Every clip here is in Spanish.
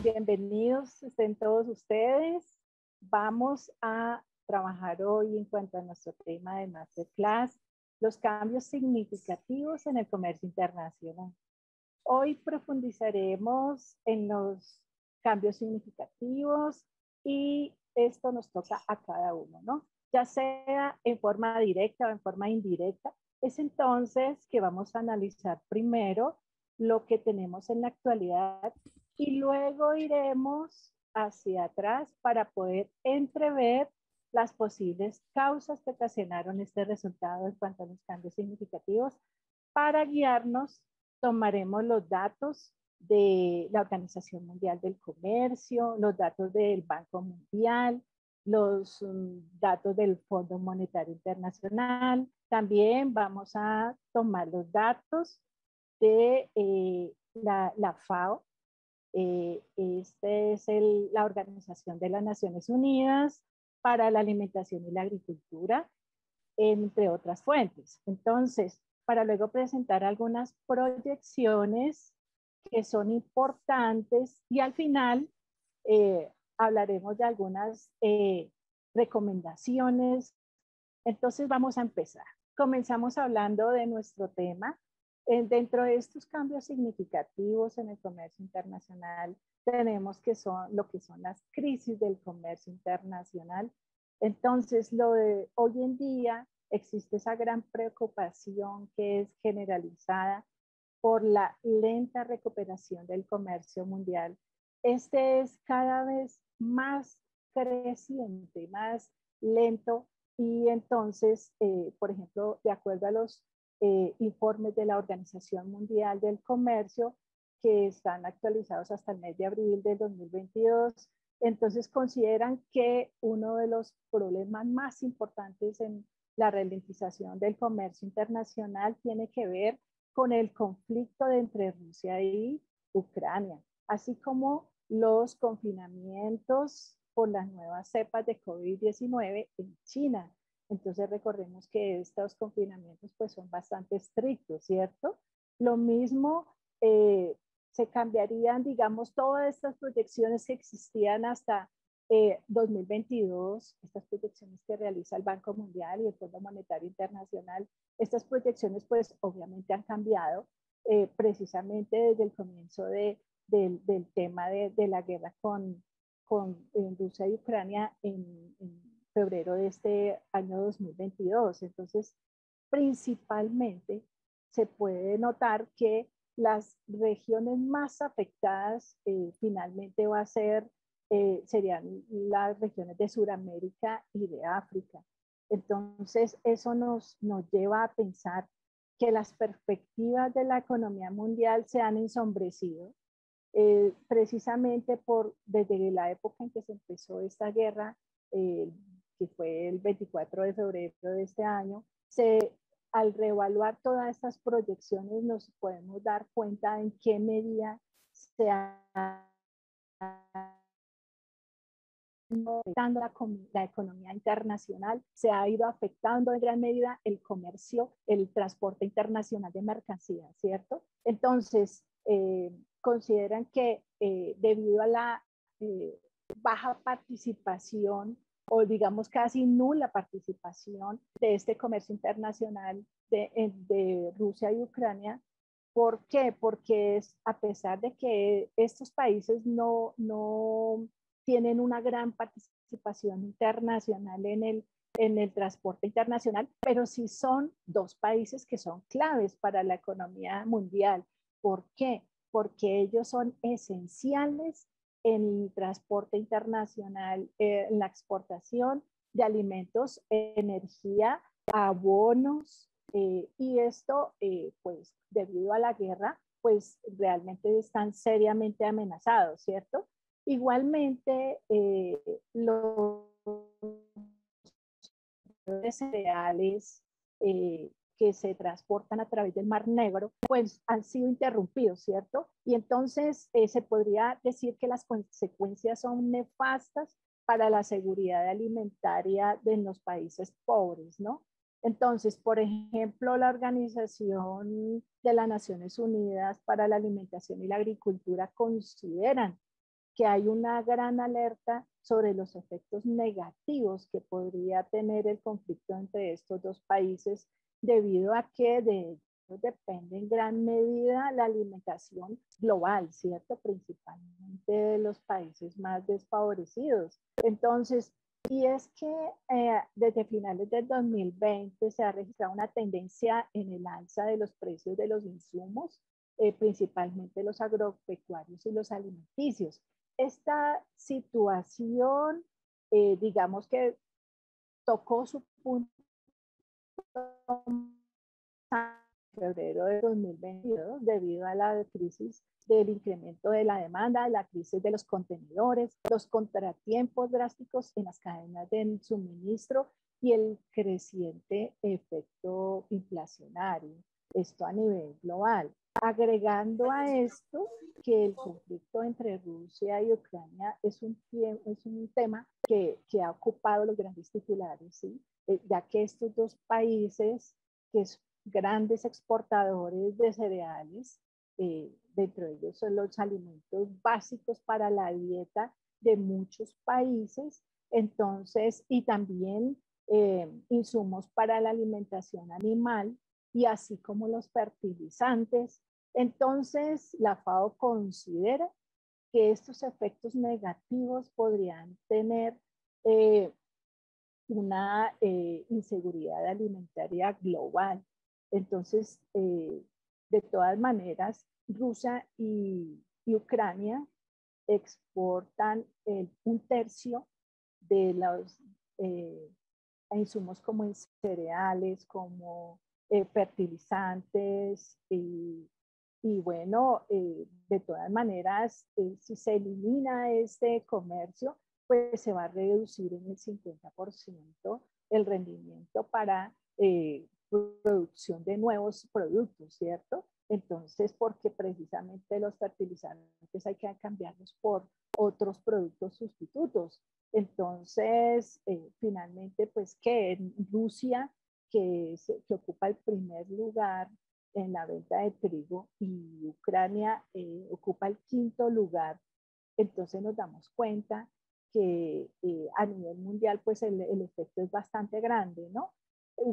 Bienvenidos estén todos ustedes. Vamos a trabajar hoy en cuanto a nuestro tema de Masterclass, los cambios significativos en el comercio internacional. Hoy profundizaremos en los cambios significativos y esto nos toca a cada uno, ¿no? Ya sea en forma directa o en forma indirecta. Es entonces que vamos a analizar primero lo que tenemos en la actualidad y luego iremos hacia atrás para poder entrever las posibles causas que ocasionaron este resultado en cuanto a los cambios significativos. Para guiarnos, tomaremos los datos de la Organización Mundial del Comercio, los datos del Banco Mundial, los datos del Fondo Monetario Internacional. También vamos a tomar los datos de la FAO. Este es la Organización de las Naciones Unidas para la Alimentación y la Agricultura, entre otras fuentes. Entonces, para luego presentar algunas proyecciones que son importantes y al final hablaremos de algunas recomendaciones. Entonces vamos a empezar. Comenzamos hablando de nuestro tema. Dentro de estos cambios significativos en el comercio internacional, tenemos lo que son las crisis del comercio internacional. Entonces, hoy en día existe esa gran preocupación que es generalizada por la lenta recuperación del comercio mundial. Este es cada vez más creciente, más lento y entonces, por ejemplo, de acuerdo a los informes de la Organización Mundial del Comercio, que están actualizados hasta el mes de abril del 2022, entonces consideran que uno de los problemas más importantes en la ralentización del comercio internacional tiene que ver con el conflicto entre Rusia y Ucrania, así como los confinamientos por las nuevas cepas de COVID-19 en China. Entonces recordemos que estos confinamientos pues son bastante estrictos, ¿cierto? Lo mismo se cambiarían, digamos, todas estas proyecciones que existían hasta 2022, estas proyecciones que realiza el Banco Mundial y el Fondo Monetario Internacional, estas proyecciones pues obviamente han cambiado precisamente desde el comienzo del tema de la guerra con Rusia y Ucrania en febrero de este año 2022. Entonces, principalmente se puede notar que las regiones más afectadas finalmente serían las regiones de Sudamérica y de África. Entonces, eso nos lleva a pensar que las perspectivas de la economía mundial se han ensombrecido, precisamente desde la época en que se empezó esta guerra, que fue el 24 de febrero de este año, al reevaluar todas estas proyecciones nos podemos dar cuenta en qué medida se ha afectando la economía internacional, se ha ido afectando en gran medida el comercio, el transporte internacional de mercancías, ¿cierto? Entonces, consideran que debido a la baja participación o digamos casi nula participación de este comercio internacional de Rusia y Ucrania. ¿Por qué? Porque a pesar de que estos países no tienen una gran participación internacional en el transporte internacional, pero sí son dos países que son claves para la economía mundial. ¿Por qué? Porque ellos son esenciales en el transporte internacional, en la exportación de alimentos, energía, abonos, y esto, pues, debido a la guerra, pues realmente están seriamente amenazados, ¿cierto? Igualmente, los cereales que se transportan a través del Mar Negro, pues han sido interrumpidos, ¿cierto? Y entonces se podría decir que las consecuencias son nefastas para la seguridad alimentaria de los países pobres, ¿no? Entonces, por ejemplo, la Organización de las Naciones Unidas para la Alimentación y la Agricultura consideran que hay una gran alerta sobre los efectos negativos que podría tener el conflicto entre estos dos países, debido a que de ellos depende en gran medida la alimentación global, ¿cierto? Principalmente de los países más desfavorecidos. Entonces, y es que desde finales del 2020 se ha registrado una tendencia en el alza de los precios de los insumos, principalmente los agropecuarios y los alimenticios. Esta situación, digamos que tocó su punto en febrero de 2022 debido a la crisis del incremento de la demanda, la crisis de los contenedores, los contratiempos drásticos en las cadenas de suministro y el creciente efecto inflacionario. Esto a nivel global. Agregando a esto que el conflicto entre Rusia y Ucrania es un tema que ha ocupado los grandes titulares, ¿sí? Ya que estos dos países, que son grandes exportadores de cereales, dentro de ellos son los alimentos básicos para la dieta de muchos países, entonces, y también insumos para la alimentación animal, y así como los fertilizantes. Entonces, la FAO considera que estos efectos negativos podrían tener una inseguridad alimentaria global. Entonces, de todas maneras, Rusia y Ucrania exportan un tercio de los insumos como en cereales, como fertilizantes y bueno, de todas maneras, si se elimina este comercio, pues se va a reducir en el 50% el rendimiento para producción de nuevos productos, ¿cierto? Entonces, porque precisamente los fertilizantes hay que cambiarlos por otros productos sustitutos. Entonces, finalmente, pues que en Rusia, que ocupa el primer lugar en la venta de trigo, y Ucrania ocupa el quinto lugar, entonces nos damos cuenta que a nivel mundial pues el efecto es bastante grande, ¿no?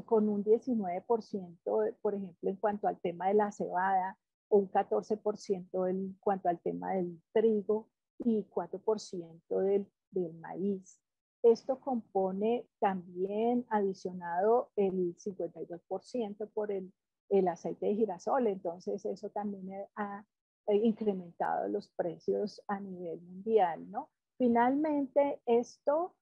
Con un 19%, por ejemplo, en cuanto al tema de la cebada, o un 14% en cuanto al tema del trigo, y 4% del maíz. Esto compone también adicionado el 52% por el aceite de girasol, entonces eso también ha incrementado los precios a nivel mundial, ¿no? Finalmente, esto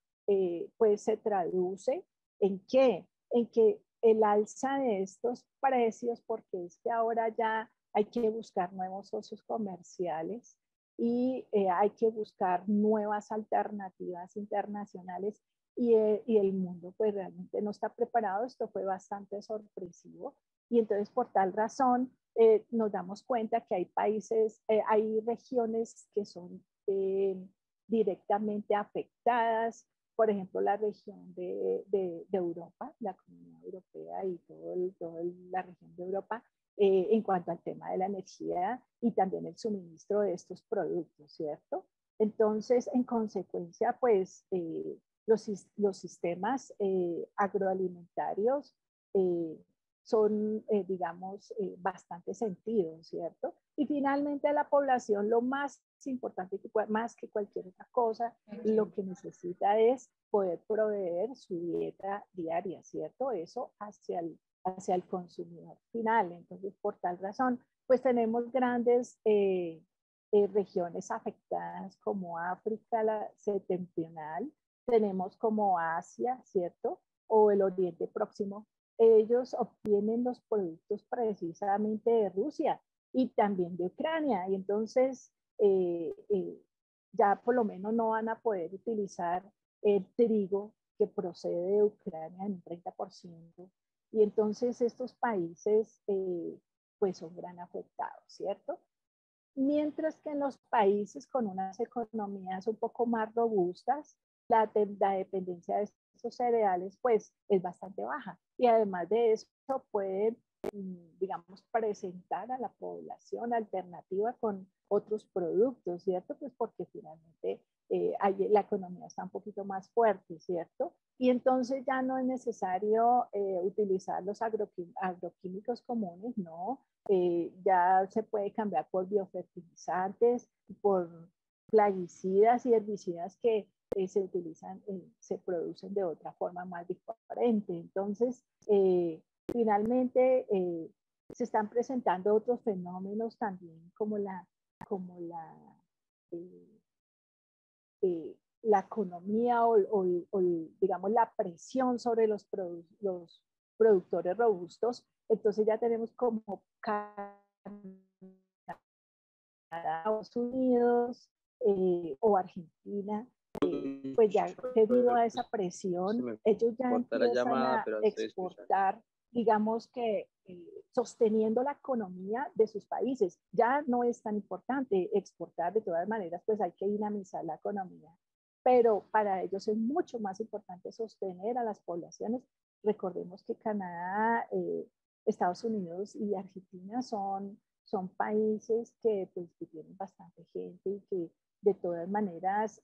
pues se traduce ¿en qué? En que el alza de estos precios, porque es que ahora ya hay que buscar nuevos socios comerciales y hay que buscar nuevas alternativas internacionales, y el mundo pues realmente no está preparado. Esto fue bastante sorpresivo, y entonces por tal razón nos damos cuenta que hay países, hay regiones que son directamente afectadas. Por ejemplo, la región de Europa, la Comunidad Europea y toda la región de Europa, en cuanto al tema de la energía y también el suministro de estos productos, ¿cierto? Entonces, en consecuencia, pues los sistemas agroalimentarios eh, son, digamos, bastante sentidos, ¿cierto? Y finalmente la población, lo más importante, más que cualquier otra cosa, lo que necesita es poder proveer su dieta diaria, ¿cierto? Eso hacia el consumidor final. Entonces, por tal razón, pues tenemos grandes regiones afectadas como África septentrional, tenemos como Asia, ¿cierto? O el Oriente Próximo. Ellos obtienen los productos precisamente de Rusia y también de Ucrania, y entonces ya por lo menos no van a poder utilizar el trigo que procede de Ucrania en un 30%, y entonces estos países pues son gran afectados, ¿cierto? Mientras que en los países con unas economías un poco más robustas, la dependencia de estos cereales pues es bastante baja y además de eso pueden, digamos, presentar a la población alternativa con otros productos, ¿cierto? Pues porque finalmente la economía está un poquito más fuerte, ¿cierto? Y entonces ya no es necesario utilizar los agroquímicos comunes, ¿no? Ya se puede cambiar por biofertilizantes, por plaguicidas y herbicidas que se utilizan, se producen de otra forma más diferente. Entonces, finalmente, se están presentando otros fenómenos también eh, la economía o, digamos, la presión sobre los productores robustos. Entonces ya tenemos como Estados Unidos o Argentina, pues ya debido a esa presión, ellos ya empiezan a exportar, digamos que sosteniendo la economía de sus países. Ya no es tan importante exportar, de todas maneras, pues hay que dinamizar la economía, pero para ellos es mucho más importante sostener a las poblaciones. Recordemos que Canadá, Estados Unidos y Argentina son países que, pues, que tienen bastante gente y que de todas maneras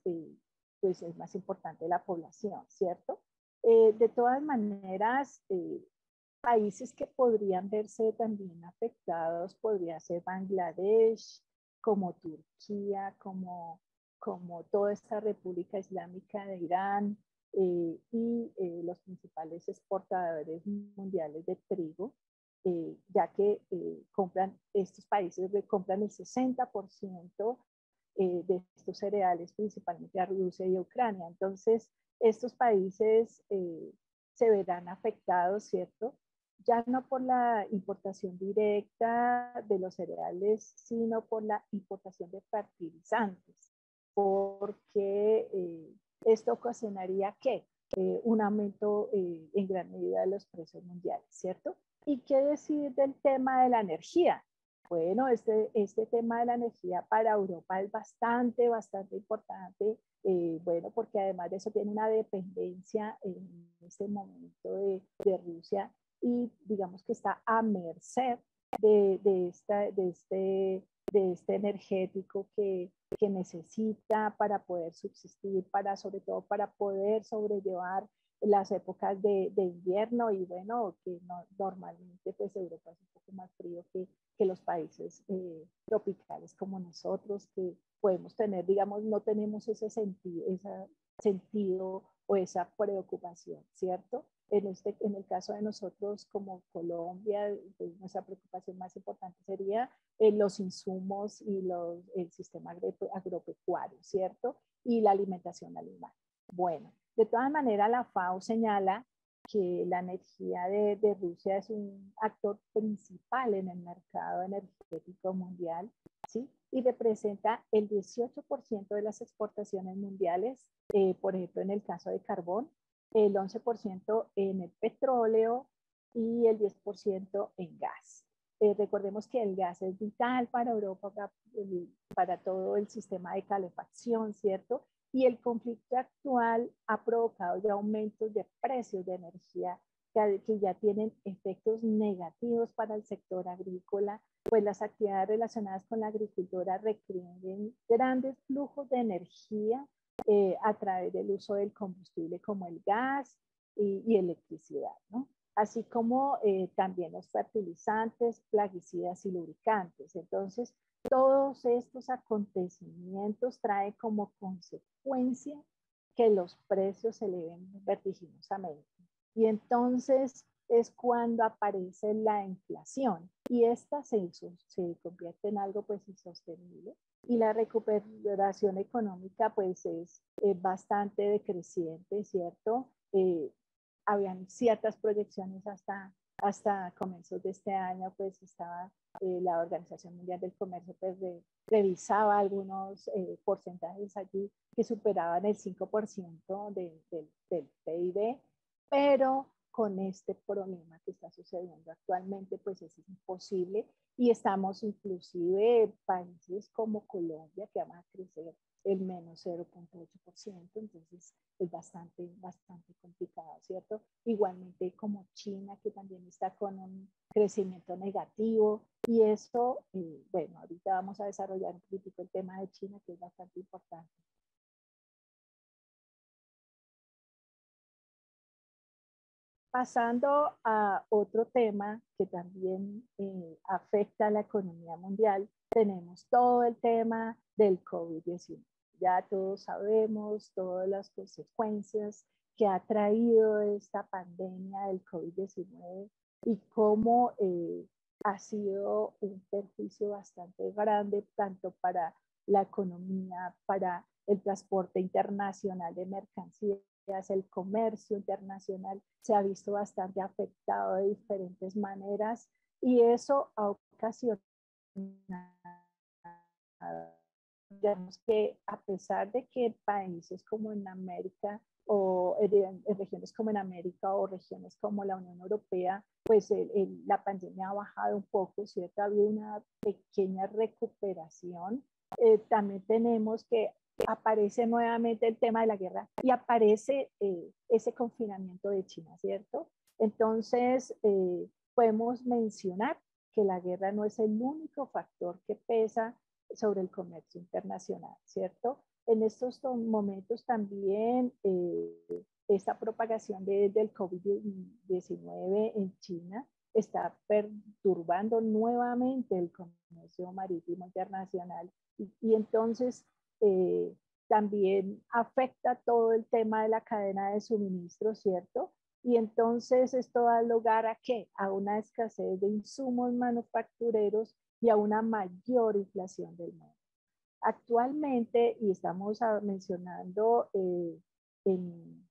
pues es más importante la población, ¿cierto? De todas maneras, países que podrían verse también afectados podría ser Bangladesh, como Turquía, como toda esta República Islámica de Irán y los principales exportadores mundiales de trigo, ya que estos países compran el 60% de estos cereales, principalmente a Rusia y a Ucrania. Entonces, estos países se verán afectados, ¿cierto? Ya no por la importación directa de los cereales, sino por la importación de fertilizantes, porque esto ocasionaría que un aumento en gran medida de los precios mundiales, ¿cierto? ¿Y qué decir del tema de la energía? Bueno, este tema de la energía para Europa es bastante importante, bueno, porque además de eso tiene una dependencia en este momento de Rusia y digamos que está a merced de este energético que necesita para poder subsistir, sobre todo para poder sobrellevar las épocas de invierno y bueno, que normalmente pues Europa es un poco más frío que los países tropicales como nosotros, que podemos tener, digamos, no tenemos ese sentido o esa preocupación, ¿cierto? En el caso de nosotros como Colombia, pues nuestra preocupación más importante sería los insumos y el sistema agropecuario, ¿cierto? Y la alimentación animal. Bueno, de todas maneras, la FAO señala que la energía de Rusia es un actor principal en el mercado energético mundial, ¿sí? Y representa el 18% de las exportaciones mundiales, por ejemplo, en el caso de carbón, el 11% en el petróleo y el 10% en gas. Recordemos que el gas es vital para Europa, para todo el sistema de calefacción, ¿cierto? Y el conflicto actual ha provocado ya aumentos de precios de energía que ya tienen efectos negativos para el sector agrícola, pues las actividades relacionadas con la agricultura requieren grandes flujos de energía a través del uso del combustible como el gas y electricidad, ¿no? Así como también los fertilizantes, plaguicidas y lubricantes. Entonces, todos estos acontecimientos traen como consecuencia que los precios se eleven vertiginosamente. Y entonces es cuando aparece la inflación y esta se convierte en algo pues insostenible y la recuperación económica pues es bastante decreciente, ¿cierto? Habían ciertas proyecciones hasta comienzos de este año, pues estaba la Organización Mundial del Comercio, pues revisaba algunos porcentajes allí que superaban el 5% del PIB, pero con este problema que está sucediendo actualmente, pues es imposible y estamos inclusive países como Colombia que van a crecer el menos 0,8%, entonces es bastante complicado, ¿cierto? Igualmente como China, que también está con un crecimiento negativo, y eso, bueno, ahorita vamos a desarrollar un poquitico el tema de China, que es bastante importante. Pasando a otro tema que también afecta a la economía mundial, tenemos todo el tema del COVID-19. Ya todos sabemos todas las consecuencias que ha traído esta pandemia del COVID-19 y cómo ha sido un perjuicio bastante grande tanto para la economía, para el transporte internacional de mercancías, el comercio internacional se ha visto bastante afectado de diferentes maneras y eso ha ocasionado, digamos que a pesar de que países como en América o en regiones como en América o regiones como la Unión Europea, pues la pandemia ha bajado un poco, ¿cierto? Ha habido una pequeña recuperación. También tenemos que aparece nuevamente el tema de la guerra y aparece ese confinamiento de China, ¿cierto? Entonces, podemos mencionar que la guerra no es el único factor que pesa sobre el comercio internacional, ¿cierto? En estos momentos también esta propagación del COVID-19 en China está perturbando nuevamente el comercio marítimo internacional y entonces también afecta todo el tema de la cadena de suministro, ¿cierto? Y entonces esto da lugar a qué? A una escasez de insumos manufactureros y a una mayor inflación del mundo. Actualmente, y estamos mencionando en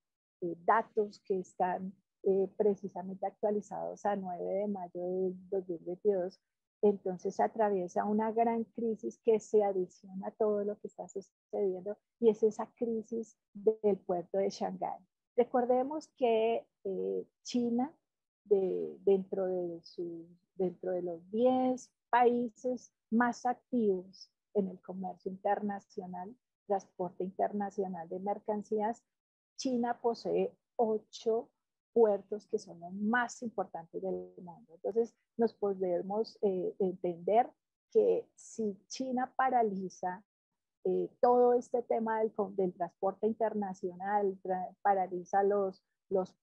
datos que están precisamente actualizados a 9 de mayo de 2022, entonces se atraviesa una gran crisis que se adiciona a todo lo que está sucediendo y es esa crisis del puerto de Shanghái. Recordemos que China, dentro de los 10 países más activos en el comercio internacional, transporte internacional de mercancías, China posee 8 puertos que son los más importantes del mundo. Entonces, nos podemos entender que si China paraliza todo este tema del transporte internacional, paraliza los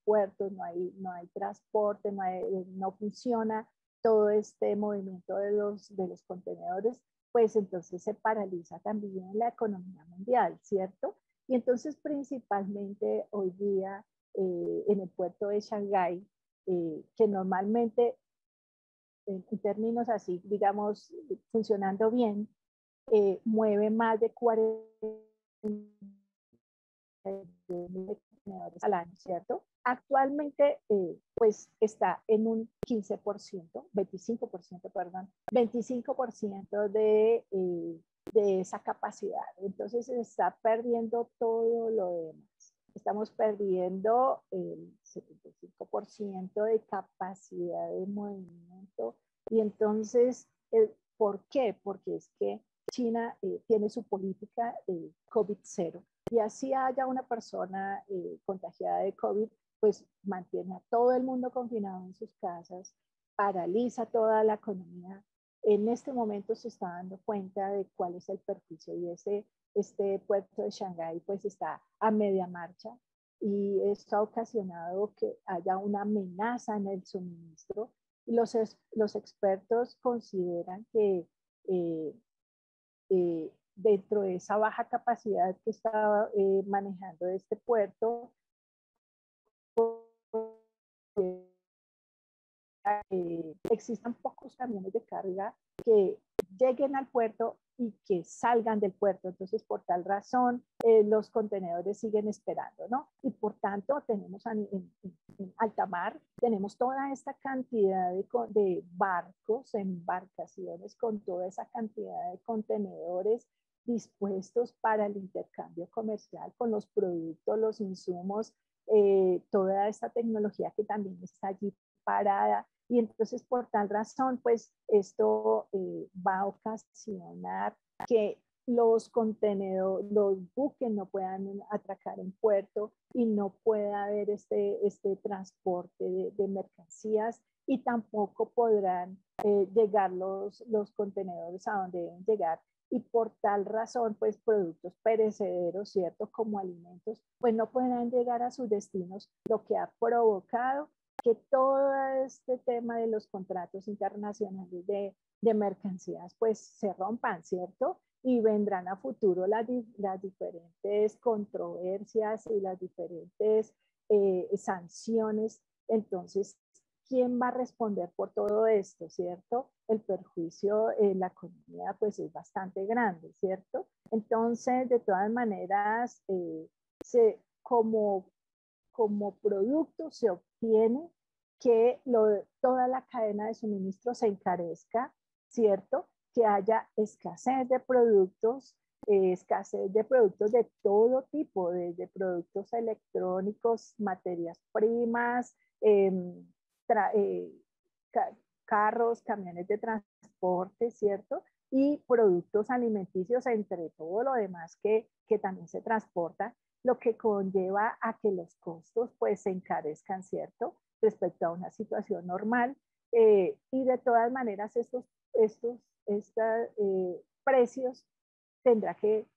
puertos, no hay transporte, no funciona todo este movimiento de los contenedores, pues entonces se paraliza también la economía mundial, ¿cierto? Y entonces principalmente hoy día en el puerto de Shanghái, que normalmente en términos así, digamos, funcionando bien, mueve más de 40 contenedores al año, ¿cierto? Actualmente, pues está en un 15%, 25%, perdón, 25% de esa capacidad. Entonces se está perdiendo todo lo demás. Estamos perdiendo el 75% de capacidad de movimiento. Y entonces, ¿por qué? Porque es que China tiene su política de COVID-0 y así haya una persona contagiada de COVID, pues mantiene a todo el mundo confinado en sus casas, paraliza toda la economía. En este momento se está dando cuenta de cuál es el perjuicio y este puerto de Shanghái pues está a media marcha y esto ha ocasionado que haya una amenaza en el suministro y los expertos consideran que eh, dentro de esa baja capacidad que está manejando este puerto, existan pocos camiones de carga que lleguen al puerto y que salgan del puerto. Entonces, por tal razón, los contenedores siguen esperando, ¿no? Y por tanto, tenemos en alta mar, tenemos toda esta cantidad de barcos, embarcaciones con toda esa cantidad de contenedores dispuestos para el intercambio comercial con los productos, los insumos toda esta tecnología que también está allí parada. Y entonces por tal razón, pues esto va a ocasionar que los contenedores, los buques no puedan atracar en puerto y no pueda haber este transporte de mercancías y tampoco podrán llegar los contenedores a donde deben llegar. Y por tal razón, pues productos perecederos, ¿cierto? Como alimentos, pues no podrán llegar a sus destinos, lo que ha provocado que todo este tema de los contratos internacionales de mercancías, pues se rompan, ¿cierto? Y vendrán a futuro las diferentes controversias y las diferentes sanciones. Entonces, ¿quién va a responder por todo esto, cierto? El perjuicio en la economía pues es bastante grande, ¿cierto? Entonces, de todas maneras, como producto se obtiene que toda la cadena de suministro se encarezca, ¿cierto? Que haya escasez de productos de todo tipo, desde productos electrónicos, materias primas, eh, carros, camiones de transporte, ¿cierto? Y productos alimenticios, entre todo lo demás que también se transporta, lo que conlleva a que los costos pues se encarezcan, ¿cierto? Respecto a una situación normal. Y de todas maneras estos precios tendrá que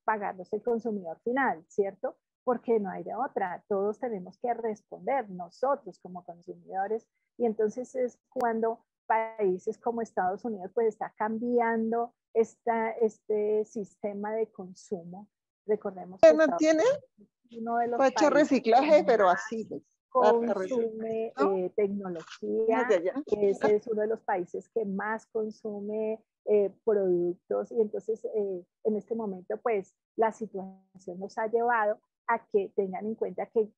pagarlos el consumidor final, ¿cierto? Porque no hay de otra. Todos tenemos que responder nosotros como consumidores. Y entonces es cuando países como Estados Unidos pues está cambiando este sistema de consumo. Recordemos que No Estados tiene Unidos es uno de los hecho países reciclaje, que pero más así, pues, consume ¿no? tecnología. De allá. Ese es uno de los países que más consume productos y entonces en este momento pues la situación nos ha llevado a que tengan en cuenta que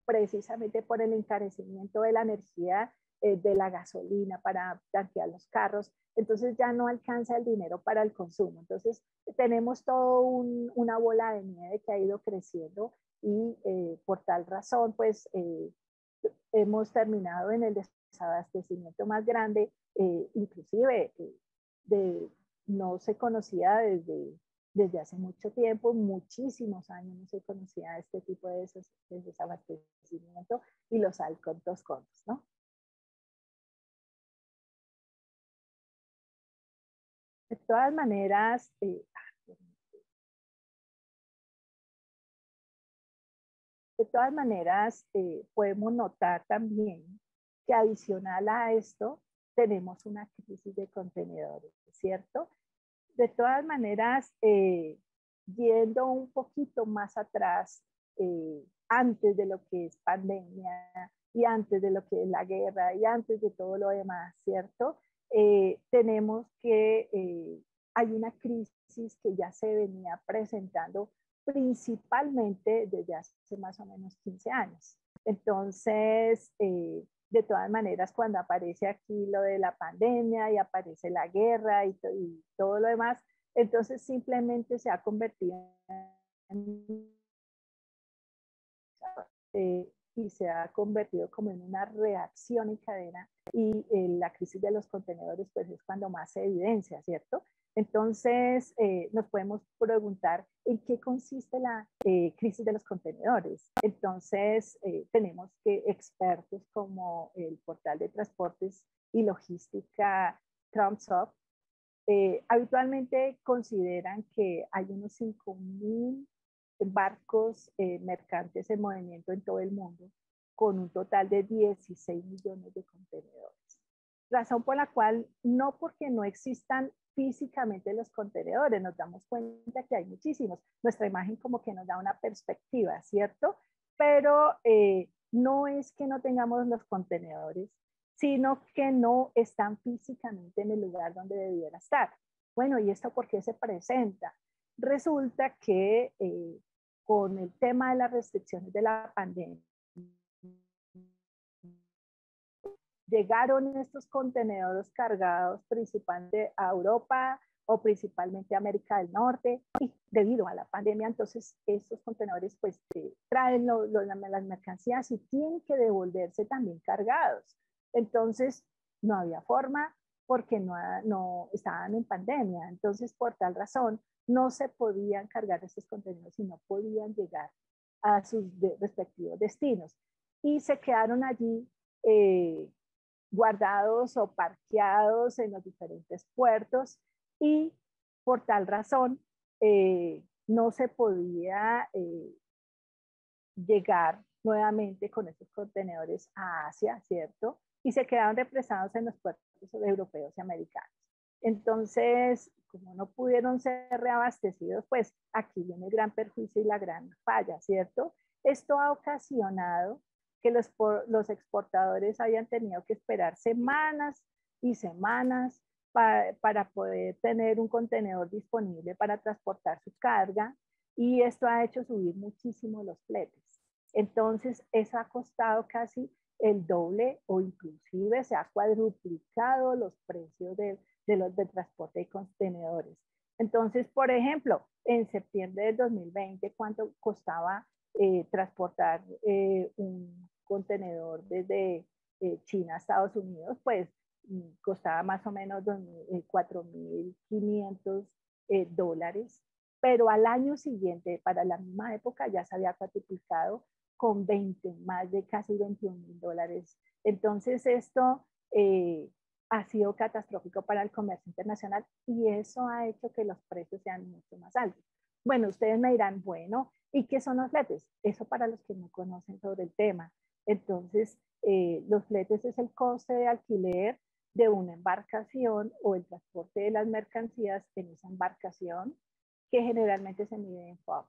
precisamente por el encarecimiento de la energía, de la gasolina para tanquear los carros, entonces ya no alcanza el dinero para el consumo. Entonces tenemos todo una bola de nieve que ha ido creciendo y por tal razón pues hemos terminado en el desabastecimiento más grande, inclusive no se conocía desde hace mucho tiempo, muchísimos años no se conocía este tipo de desabastecimiento y los altos costos, ¿no? De todas maneras, podemos notar también que adicional a esto tenemos una crisis de contenedores, ¿cierto? De todas maneras, yendo un poquito más atrás, antes de lo que es pandemia y antes de lo que es la guerra y antes de todo lo demás, ¿cierto? Tenemos que hay una crisis que ya se venía presentando principalmente desde hace más o menos 15 años. Entonces, de todas maneras, cuando aparece aquí lo de la pandemia y aparece la guerra y todo lo demás, entonces simplemente se ha convertido y se ha convertido como en una reacción en cadena y la crisis de los contenedores pues es cuando más se evidencia, ¿cierto? Entonces nos podemos preguntar en qué consiste la crisis de los contenedores. Entonces tenemos que expertos como el portal de transportes y logística Trumpsoft habitualmente consideran que hay unos 5.000 barcos mercantes en movimiento en todo el mundo, con un total de 16 millones de contenedores. Razón por la cual, no porque no existan físicamente los contenedores, nos damos cuenta que hay muchísimos. Nuestra imagen como que nos da una perspectiva, ¿cierto? Pero no es que no tengamos los contenedores, sino que no están físicamente en el lugar donde debiera estar. Bueno, ¿y esto por qué se presenta? Resulta que con el tema de las restricciones de la pandemia, llegaron estos contenedores cargados principalmente a Europa o principalmente a América del Norte, y debido a la pandemia, entonces estos contenedores pues traen las mercancías y tienen que devolverse también cargados. Entonces no había forma porque no estaban en pandemia. Entonces, por tal razón, no se podían cargar estos contenedores y no podían llegar a sus respectivos destinos. Y se quedaron allí guardados o parqueados en los diferentes puertos y por tal razón no se podía llegar nuevamente con esos contenedores a Asia, ¿cierto? Y se quedaron represados en los puertos europeos y americanos. Entonces, como no pudieron ser reabastecidos, pues aquí viene el gran perjuicio y la gran falla, ¿cierto? Esto ha ocasionado que los exportadores hayan tenido que esperar semanas y semanas para poder tener un contenedor disponible para transportar su carga, y esto ha hecho subir muchísimo los fletes. Entonces, eso ha costado casi el doble o inclusive se ha cuadruplicado los precios del transporte de contenedores. Entonces, por ejemplo, en septiembre del 2020, ¿cuánto costaba transportar un contenedor desde China a Estados Unidos? Pues costaba más o menos 4.500 dólares, pero al año siguiente, para la misma época, ya se había cuadruplicado con más de casi 21.000 dólares. Entonces esto ha sido catastrófico para el comercio internacional y eso ha hecho que los precios sean mucho más altos. Bueno, ustedes me dirán, bueno, ¿y qué son los fletes? Eso para los que no conocen sobre el tema. Entonces, los fletes es el coste de alquiler de una embarcación o el transporte de las mercancías en esa embarcación, que generalmente se mide en FOB.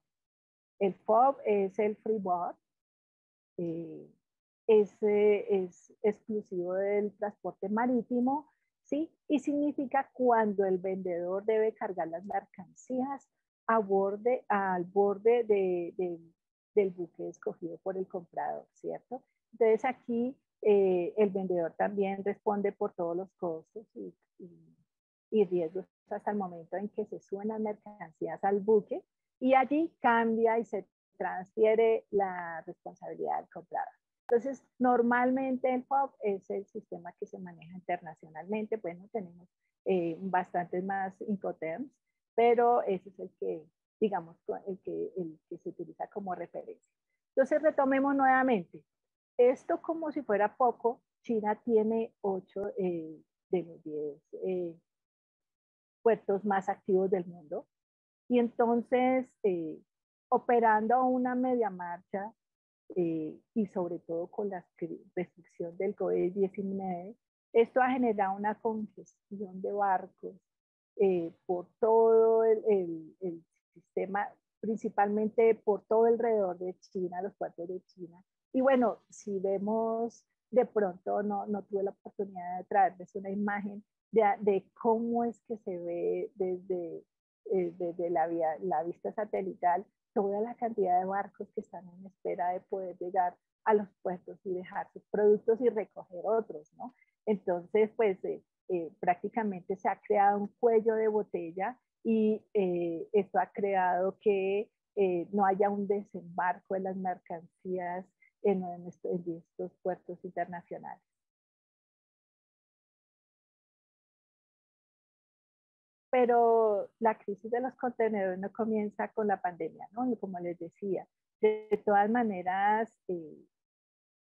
El FOB es el freeboard, es exclusivo del transporte marítimo, ¿sí? Y significa cuando el vendedor debe cargar las mercancías al borde del buque escogido por el comprador, ¿cierto? Entonces aquí el vendedor también responde por todos los costos y riesgos hasta el momento en que se suben las mercancías al buque, y allí cambia y se transfiere la responsabilidad del comprador. Entonces, normalmente el FOB es el sistema que se maneja internacionalmente. Bueno, tenemos bastantes más Incoterms, pero ese es el que, digamos, el que se utiliza como referencia. Entonces, retomemos nuevamente. Esto, como si fuera poco, China tiene 8 de los 10 puertos más activos del mundo. Y entonces, operando a una media marcha y sobre todo con la restricción del COVID-19, esto ha generado una congestión de barcos por todo el sistema, principalmente por todo alrededor de China, los puertos de China. Y bueno, si vemos, de pronto no tuve la oportunidad de traerles una imagen de cómo es que se ve desde la vista satelital toda la cantidad de barcos que están en espera de poder llegar a los puertos y dejar sus productos y recoger otros, ¿no? Entonces, pues prácticamente se ha creado un cuello de botella y esto ha creado que no haya un desembarco de las mercancías en estos puertos internacionales. Pero la crisis de los contenedores no comienza con la pandemia, ¿no? Como les decía, de todas maneras,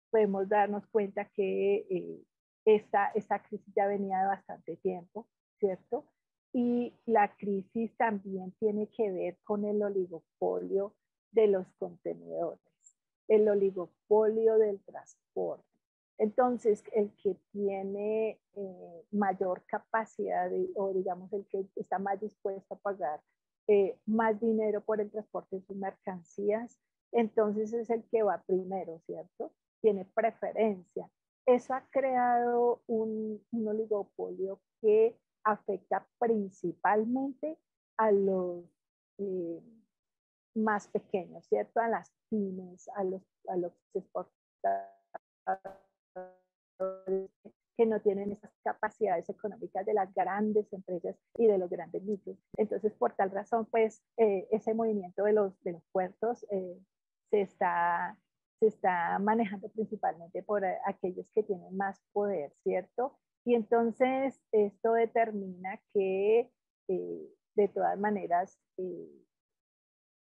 podemos darnos cuenta que esta crisis ya venía de bastante tiempo, ¿cierto? Y la crisis también tiene que ver con el oligopolio de los contenedores, el oligopolio del transporte. Entonces, el que tiene mayor capacidad o digamos el que está más dispuesto a pagar más dinero por el transporte de sus mercancías, entonces es el que va primero, ¿cierto? Tiene preferencia. Eso ha creado un oligopolio que afecta principalmente a los más pequeños, ¿cierto? A las pymes, a los exportadores que no tienen esas capacidades económicas de las grandes empresas y de los grandes litios. Entonces, por tal razón, pues, ese movimiento de los puertos se está manejando principalmente por aquellos que tienen más poder, ¿cierto? Y entonces esto determina que de todas maneras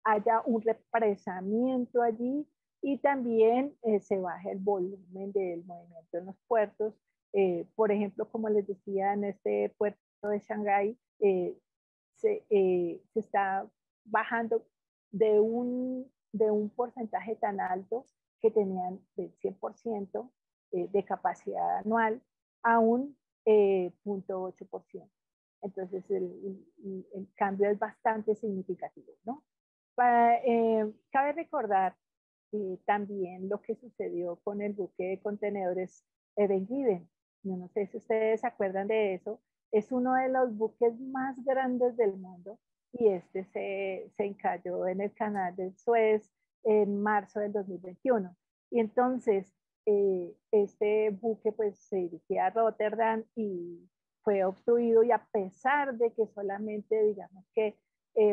haya un represamiento allí y también se baje el volumen del movimiento en los puertos. Por ejemplo, como les decía, en este puerto de Shanghái se está bajando de un porcentaje tan alto que tenían del 100% de capacidad anual a un 0.8%. Entonces el cambio es bastante significativo, ¿no? Cabe recordar también lo que sucedió con el buque de contenedores Ever-Given. Yo no sé si ustedes se acuerdan de eso. Es uno de los buques más grandes del mundo y este se encalló en el canal de Suez en marzo del 2021. Y entonces este buque pues se dirigía a Rotterdam y fue obstruido, y a pesar de que solamente digamos que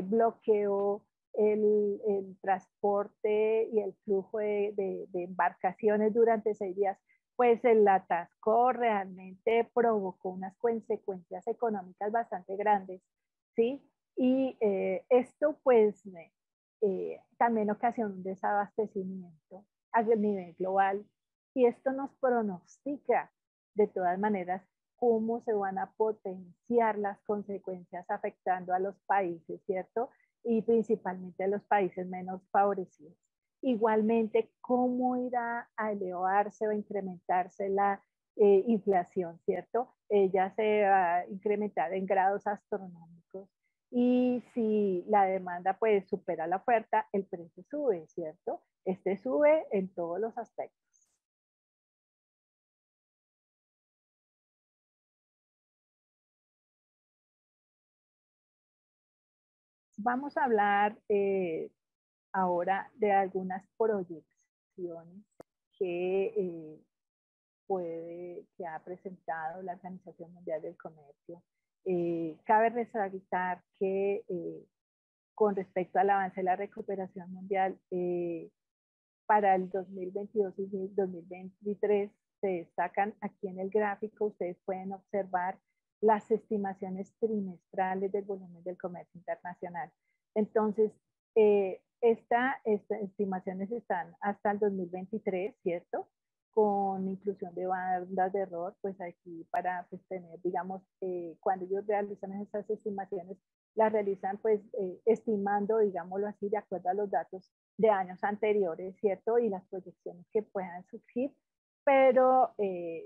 bloqueó el transporte y el flujo de embarcaciones durante 6 días, pues el atasco realmente provocó unas consecuencias económicas bastante grandes, ¿sí? Y esto pues también ocasiona un desabastecimiento a nivel global, y esto nos pronostica de todas maneras cómo se van a potenciar las consecuencias afectando a los países, ¿cierto? Y principalmente a los países menos favorecidos. Igualmente, cómo irá a elevarse o incrementarse la inflación, ¿cierto? Ella se va a incrementar en grados astronómicos, y si la demanda pues supera la oferta, el precio sube, ¿cierto? Este sube en todos los aspectos. Vamos a hablar ahora de algunas proyecciones que que ha presentado la Organización Mundial del Comercio. Cabe resaltar que con respecto al avance de la recuperación mundial, para el 2022 y 2023 se destacan aquí en el gráfico. Ustedes pueden observar las estimaciones trimestrales del volumen del comercio internacional. Entonces, estas estimaciones están hasta el 2023, ¿cierto? Con inclusión de bandas de error, pues aquí para pues, tener, digamos, cuando ellos realizan esas estimaciones, las realizan pues estimando, digámoslo así, de acuerdo a los datos de años anteriores, ¿cierto? Y las proyecciones que puedan surgir. Pero,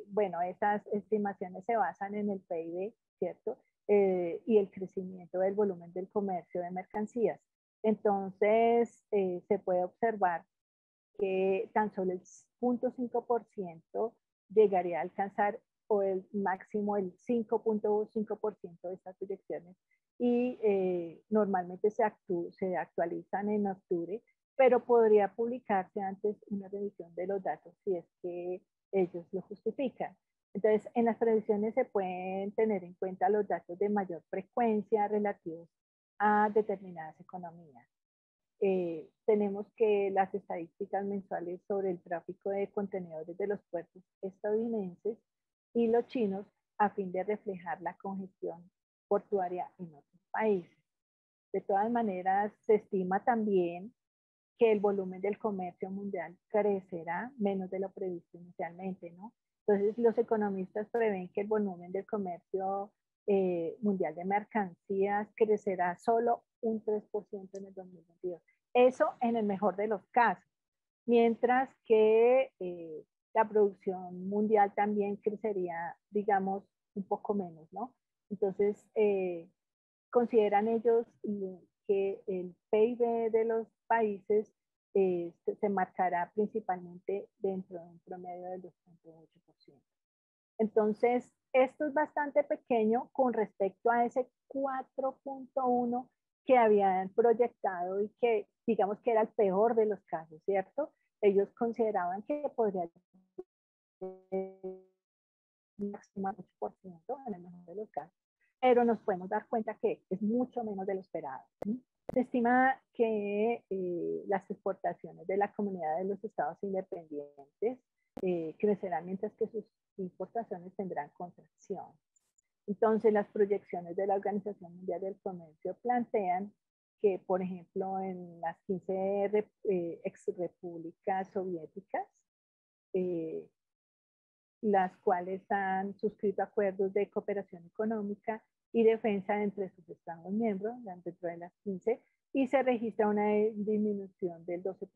bueno, esas estimaciones se basan en el PIB, ¿cierto? Y el crecimiento del volumen del comercio de mercancías. Entonces, se puede observar que tan solo el 0.5% llegaría a alcanzar, o el máximo el 5.5% de estas proyecciones, y normalmente se actualizan en octubre, pero podría publicarse antes una revisión de los datos si es que ellos lo justifican. Entonces, en las previsiones se pueden tener en cuenta los datos de mayor frecuencia relativos a determinadas economías. Tenemos que las estadísticas mensuales sobre el tráfico de contenedores de los puertos estadounidenses y los chinos, a fin de reflejar la congestión portuaria en otros países. De todas maneras, se estima también que el volumen del comercio mundial crecerá menos de lo previsto inicialmente, ¿no? Entonces, los economistas prevén que el volumen del comercio mundial de mercancías crecerá solo un 3% en el 2022. Eso en el mejor de los casos, mientras que la producción mundial también crecería, digamos, un poco menos, ¿no? Entonces, consideran ellos que el PIB de los países se marcará principalmente dentro de un promedio del 2.8%. Entonces, esto es bastante pequeño con respecto a ese 4.1 que habían proyectado, y que digamos que era el peor de los casos, ¿cierto? Ellos consideraban que podría máximo 8% en el mejor de los casos, pero nos podemos dar cuenta que es mucho menos de lo esperado. Se estima que las exportaciones de la Comunidad de los Estados Independientes crecerán mientras que sus importaciones tendrán contracción. Entonces, las proyecciones de la Organización Mundial del Comercio plantean que, por ejemplo, en las 15 ex repúblicas soviéticas, las cuales han suscrito acuerdos de cooperación económica y defensa entre sus estados miembros, dentro de las 15, y se registra una disminución del 12%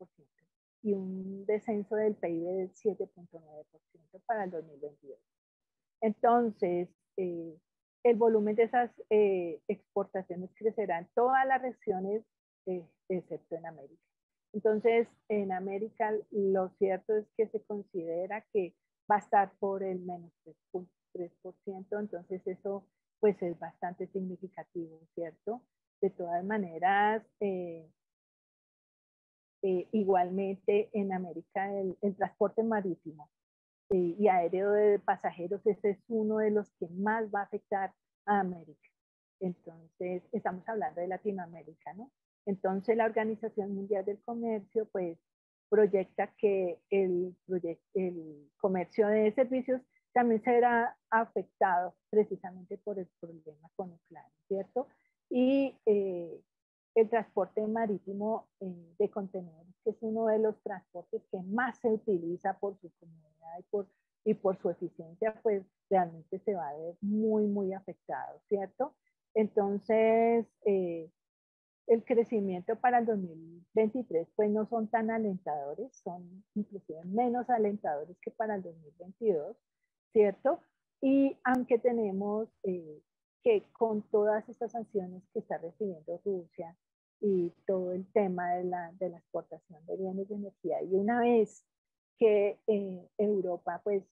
y un descenso del PIB del 7.9% para el 2022. Entonces, el volumen de esas exportaciones crecerá en todas las regiones, excepto en América. Entonces, en América lo cierto es que se considera que va a estar por el menos 3%, entonces eso pues es bastante significativo, ¿cierto? De todas maneras, igualmente en América el transporte marítimo y aéreo de pasajeros, ese es uno de los que más va a afectar a América. Entonces, estamos hablando de Latinoamérica, ¿no? Entonces, la Organización Mundial del Comercio, pues, proyecta que el comercio de servicios también será afectado precisamente por el problema con Ucrania, ¿cierto? Y el transporte marítimo de contenedores, que es uno de los transportes que más se utiliza por su comodidad y por su eficiencia, pues realmente se va a ver muy, muy afectado, ¿cierto? Entonces, el crecimiento para el 2023 pues no son tan alentadores, son inclusive menos alentadores que para el 2022, ¿cierto? Y aunque tenemos que con todas estas sanciones que está recibiendo Rusia y todo el tema de la exportación de bienes de energía, y una vez que Europa pues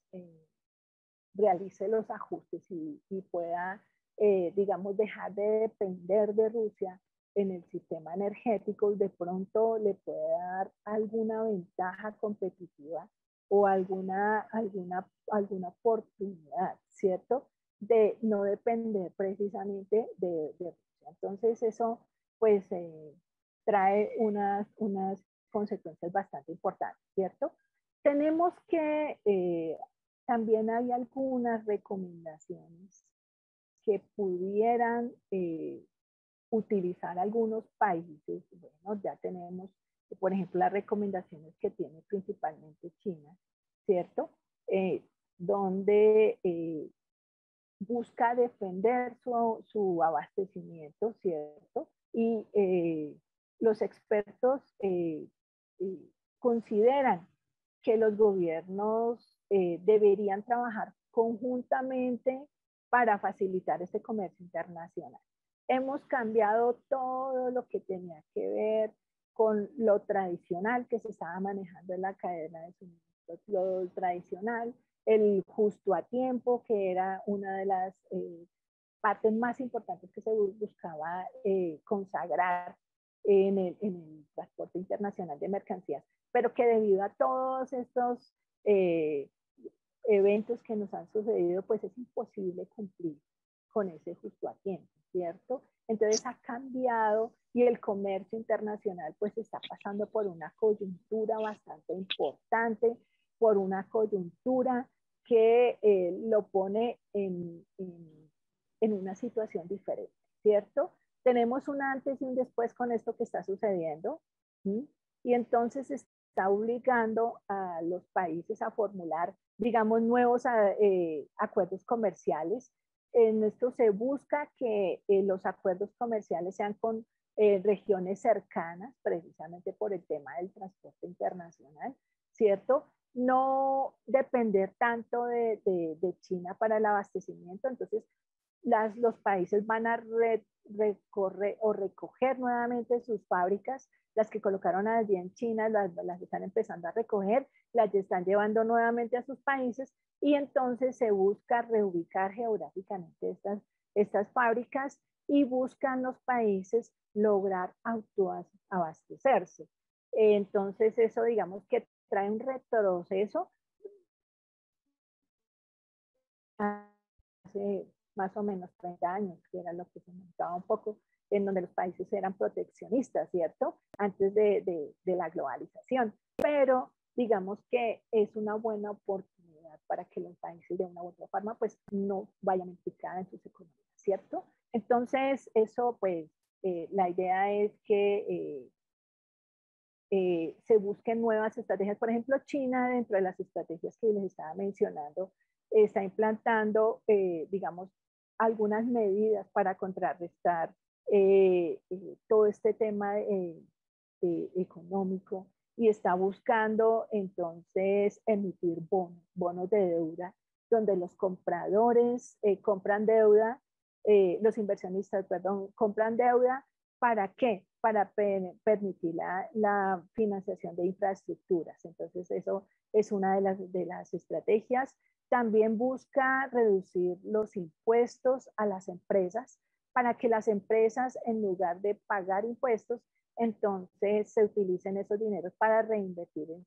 realice los ajustes y pueda, digamos, dejar de depender de Rusia en el sistema energético, de pronto le puede dar alguna ventaja competitiva o alguna oportunidad, ¿cierto? De no depender precisamente de Rusia. Entonces eso pues trae unas consecuencias bastante importantes, ¿cierto? Tenemos que también hay algunas recomendaciones que pudieran utilizar algunos países. Bueno, ya tenemos, por ejemplo, las recomendaciones que tiene principalmente China, ¿cierto? Donde busca defender su abastecimiento, ¿cierto? Y los expertos consideran que los gobiernos deberían trabajar conjuntamente para facilitar este comercio internacional. Hemos cambiado todo lo que tenía que ver con lo tradicional que se estaba manejando en la cadena de suministros, lo tradicional, el justo a tiempo, que era una de las partes más importantes que se buscaba consagrar en el transporte internacional de mercancías, pero que debido a todos estos eventos que nos han sucedido, pues es imposible cumplir con ese justo a tiempo, ¿cierto? Entonces ha cambiado y el comercio internacional pues está pasando por una coyuntura bastante importante, por una coyuntura que lo pone en una situación diferente, ¿cierto? Tenemos un antes y un después con esto que está sucediendo, ¿sí? Y entonces está obligando a los países a formular, digamos, nuevos acuerdos comerciales. En esto se busca que los acuerdos comerciales sean con regiones cercanas, precisamente por el tema del transporte internacional, ¿cierto? No depender tanto de China para el abastecimiento. Entonces, los países van a recorrer o recoger nuevamente sus fábricas, las que colocaron allí en China, las están empezando a recoger, las están llevando nuevamente a sus países y entonces se busca reubicar geográficamente estas fábricas y buscan los países lograr autoabastecerse. Entonces eso digamos que trae un retroceso hace más o menos 30 años, que era lo que se montaba un poco, en donde los países eran proteccionistas, ¿cierto? Antes de la globalización. Pero digamos que es una buena oportunidad para que los países de una u otra forma pues no vayan a implicar en sus economías, ¿cierto? Entonces, eso pues, la idea es que se busquen nuevas estrategias. Por ejemplo, China, dentro de las estrategias que les estaba mencionando, está implantando, digamos, algunas medidas para contrarrestar todo este tema económico y está buscando entonces emitir bonos de deuda, donde los compradores compran deuda, los inversionistas, perdón, compran deuda. ¿Para qué? Para permitir la financiación de infraestructuras. Entonces, eso es una de las estrategias. También busca reducir los impuestos a las empresas para que las empresas, en lugar de pagar impuestos, entonces se utilicen esos dineros para reinvertir en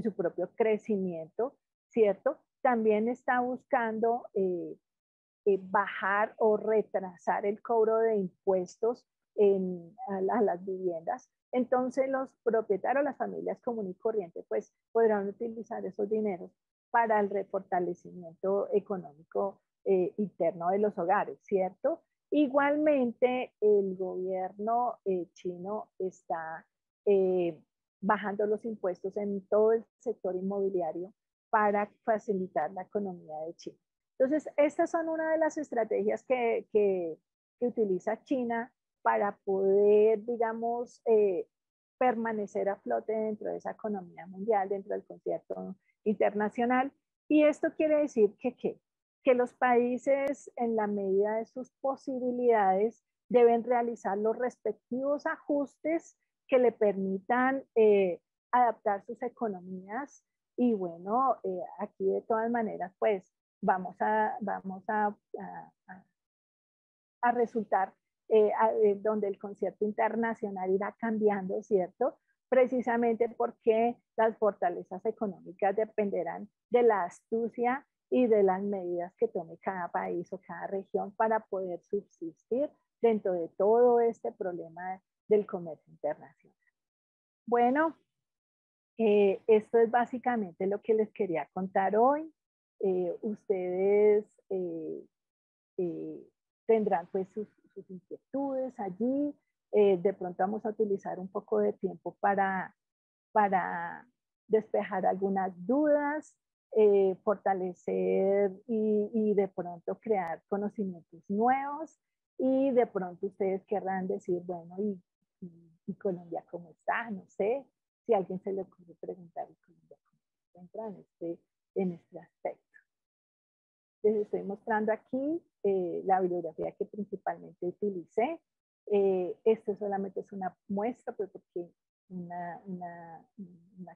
su propio crecimiento, ¿cierto? También está buscando bajar o retrasar el cobro de impuestos a las viviendas. Entonces los propietarios, las familias comunes y corrientes, pues podrán utilizar esos dineros para el refortalecimiento económico interno de los hogares, ¿cierto? Igualmente, el gobierno chino está bajando los impuestos en todo el sector inmobiliario para facilitar la economía de China. Entonces, estas son una de las estrategias que utiliza China para poder, digamos, permanecer a flote dentro de esa economía mundial, dentro del concierto internacional. Y esto quiere decir que los países, en la medida de sus posibilidades, deben realizar los respectivos ajustes que le permitan adaptar sus economías. Y bueno, aquí de todas maneras, pues vamos a resultar donde el concierto internacional irá cambiando, ¿cierto? Precisamente porque las fortalezas económicas dependerán de la astucia y de las medidas que tome cada país o cada región para poder subsistir dentro de todo este problema del comercio internacional. Bueno, esto es básicamente lo que les quería contar hoy. Ustedes tendrán pues sus inquietudes allí. De pronto vamos a utilizar un poco de tiempo para despejar algunas dudas, fortalecer y de pronto crear conocimientos nuevos. Y de pronto ustedes querrán decir, bueno, ¿y Colombia cómo está? No sé, si a alguien se le ocurre preguntar, Colombia cómo se encuentra en este aspecto. Les estoy mostrando aquí la bibliografía que principalmente utilicé. Esto solamente es una muestra, pues porque una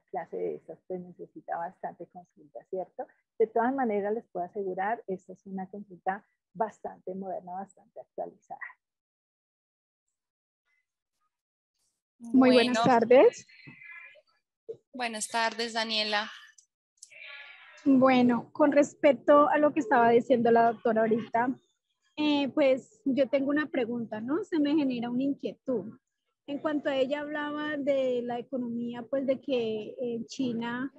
clase de esas pues necesita bastante consulta, ¿cierto? De todas maneras, les puedo asegurar, esta es una consulta bastante moderna, bastante actualizada. Muy buenas tardes. Buenas tardes, Daniela. Bueno, con respecto a lo que estaba diciendo la doctora ahorita, pues yo tengo una pregunta, ¿no? Se me genera una inquietud. En cuanto a ella hablaba de la economía, pues de que en China,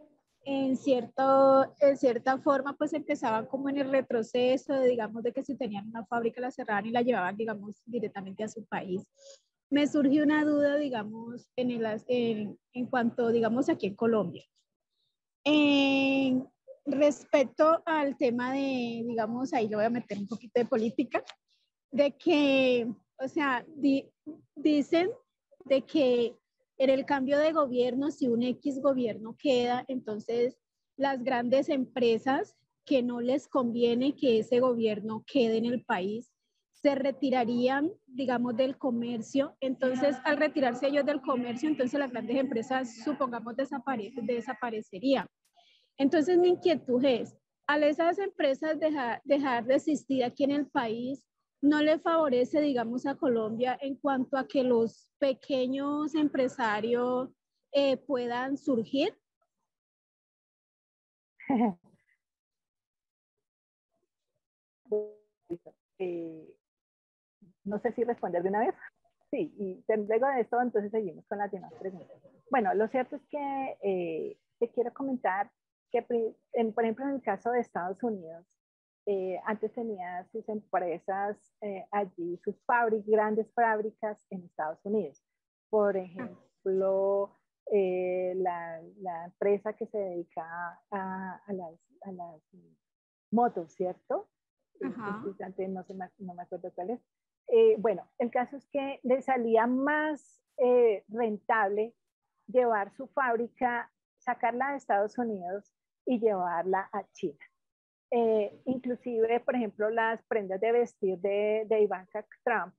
en cierta forma, pues empezaba como en el retroceso, digamos, de que si tenían una fábrica la cerraban y la llevaban, digamos, directamente a su país. Me surgió una duda, digamos, en cuanto, digamos, aquí en Colombia. Respecto al tema de, digamos, ahí le voy a meter un poquito de política, de que, o sea, dicen de que en el cambio de gobierno, si un X gobierno queda, entonces las grandes empresas que no les conviene que ese gobierno quede en el país, se retirarían, digamos, del comercio. Entonces, al retirarse ellos del comercio, entonces las grandes empresas, supongamos, desaparecerían. Entonces, mi inquietud es, al esas empresas dejar de existir aquí en el país, ¿no le favorece, digamos, a Colombia en cuanto a que los pequeños empresarios puedan surgir? Eh, no sé si responder de una vez. Sí, y luego de esto entonces seguimos con las demás preguntas. Bueno, lo cierto es que te quiero comentar que, por ejemplo, en el caso de Estados Unidos, antes tenía sus empresas allí, sus grandes fábricas en Estados Unidos. Por ejemplo, la empresa que se dedica a las motos, ¿cierto? No, no me acuerdo cuál es. Bueno, el caso es que le salía más rentable llevar su fábrica, sacarla de Estados Unidos y llevarla a China. Inclusive, por ejemplo, las prendas de vestir de Ivanka Trump,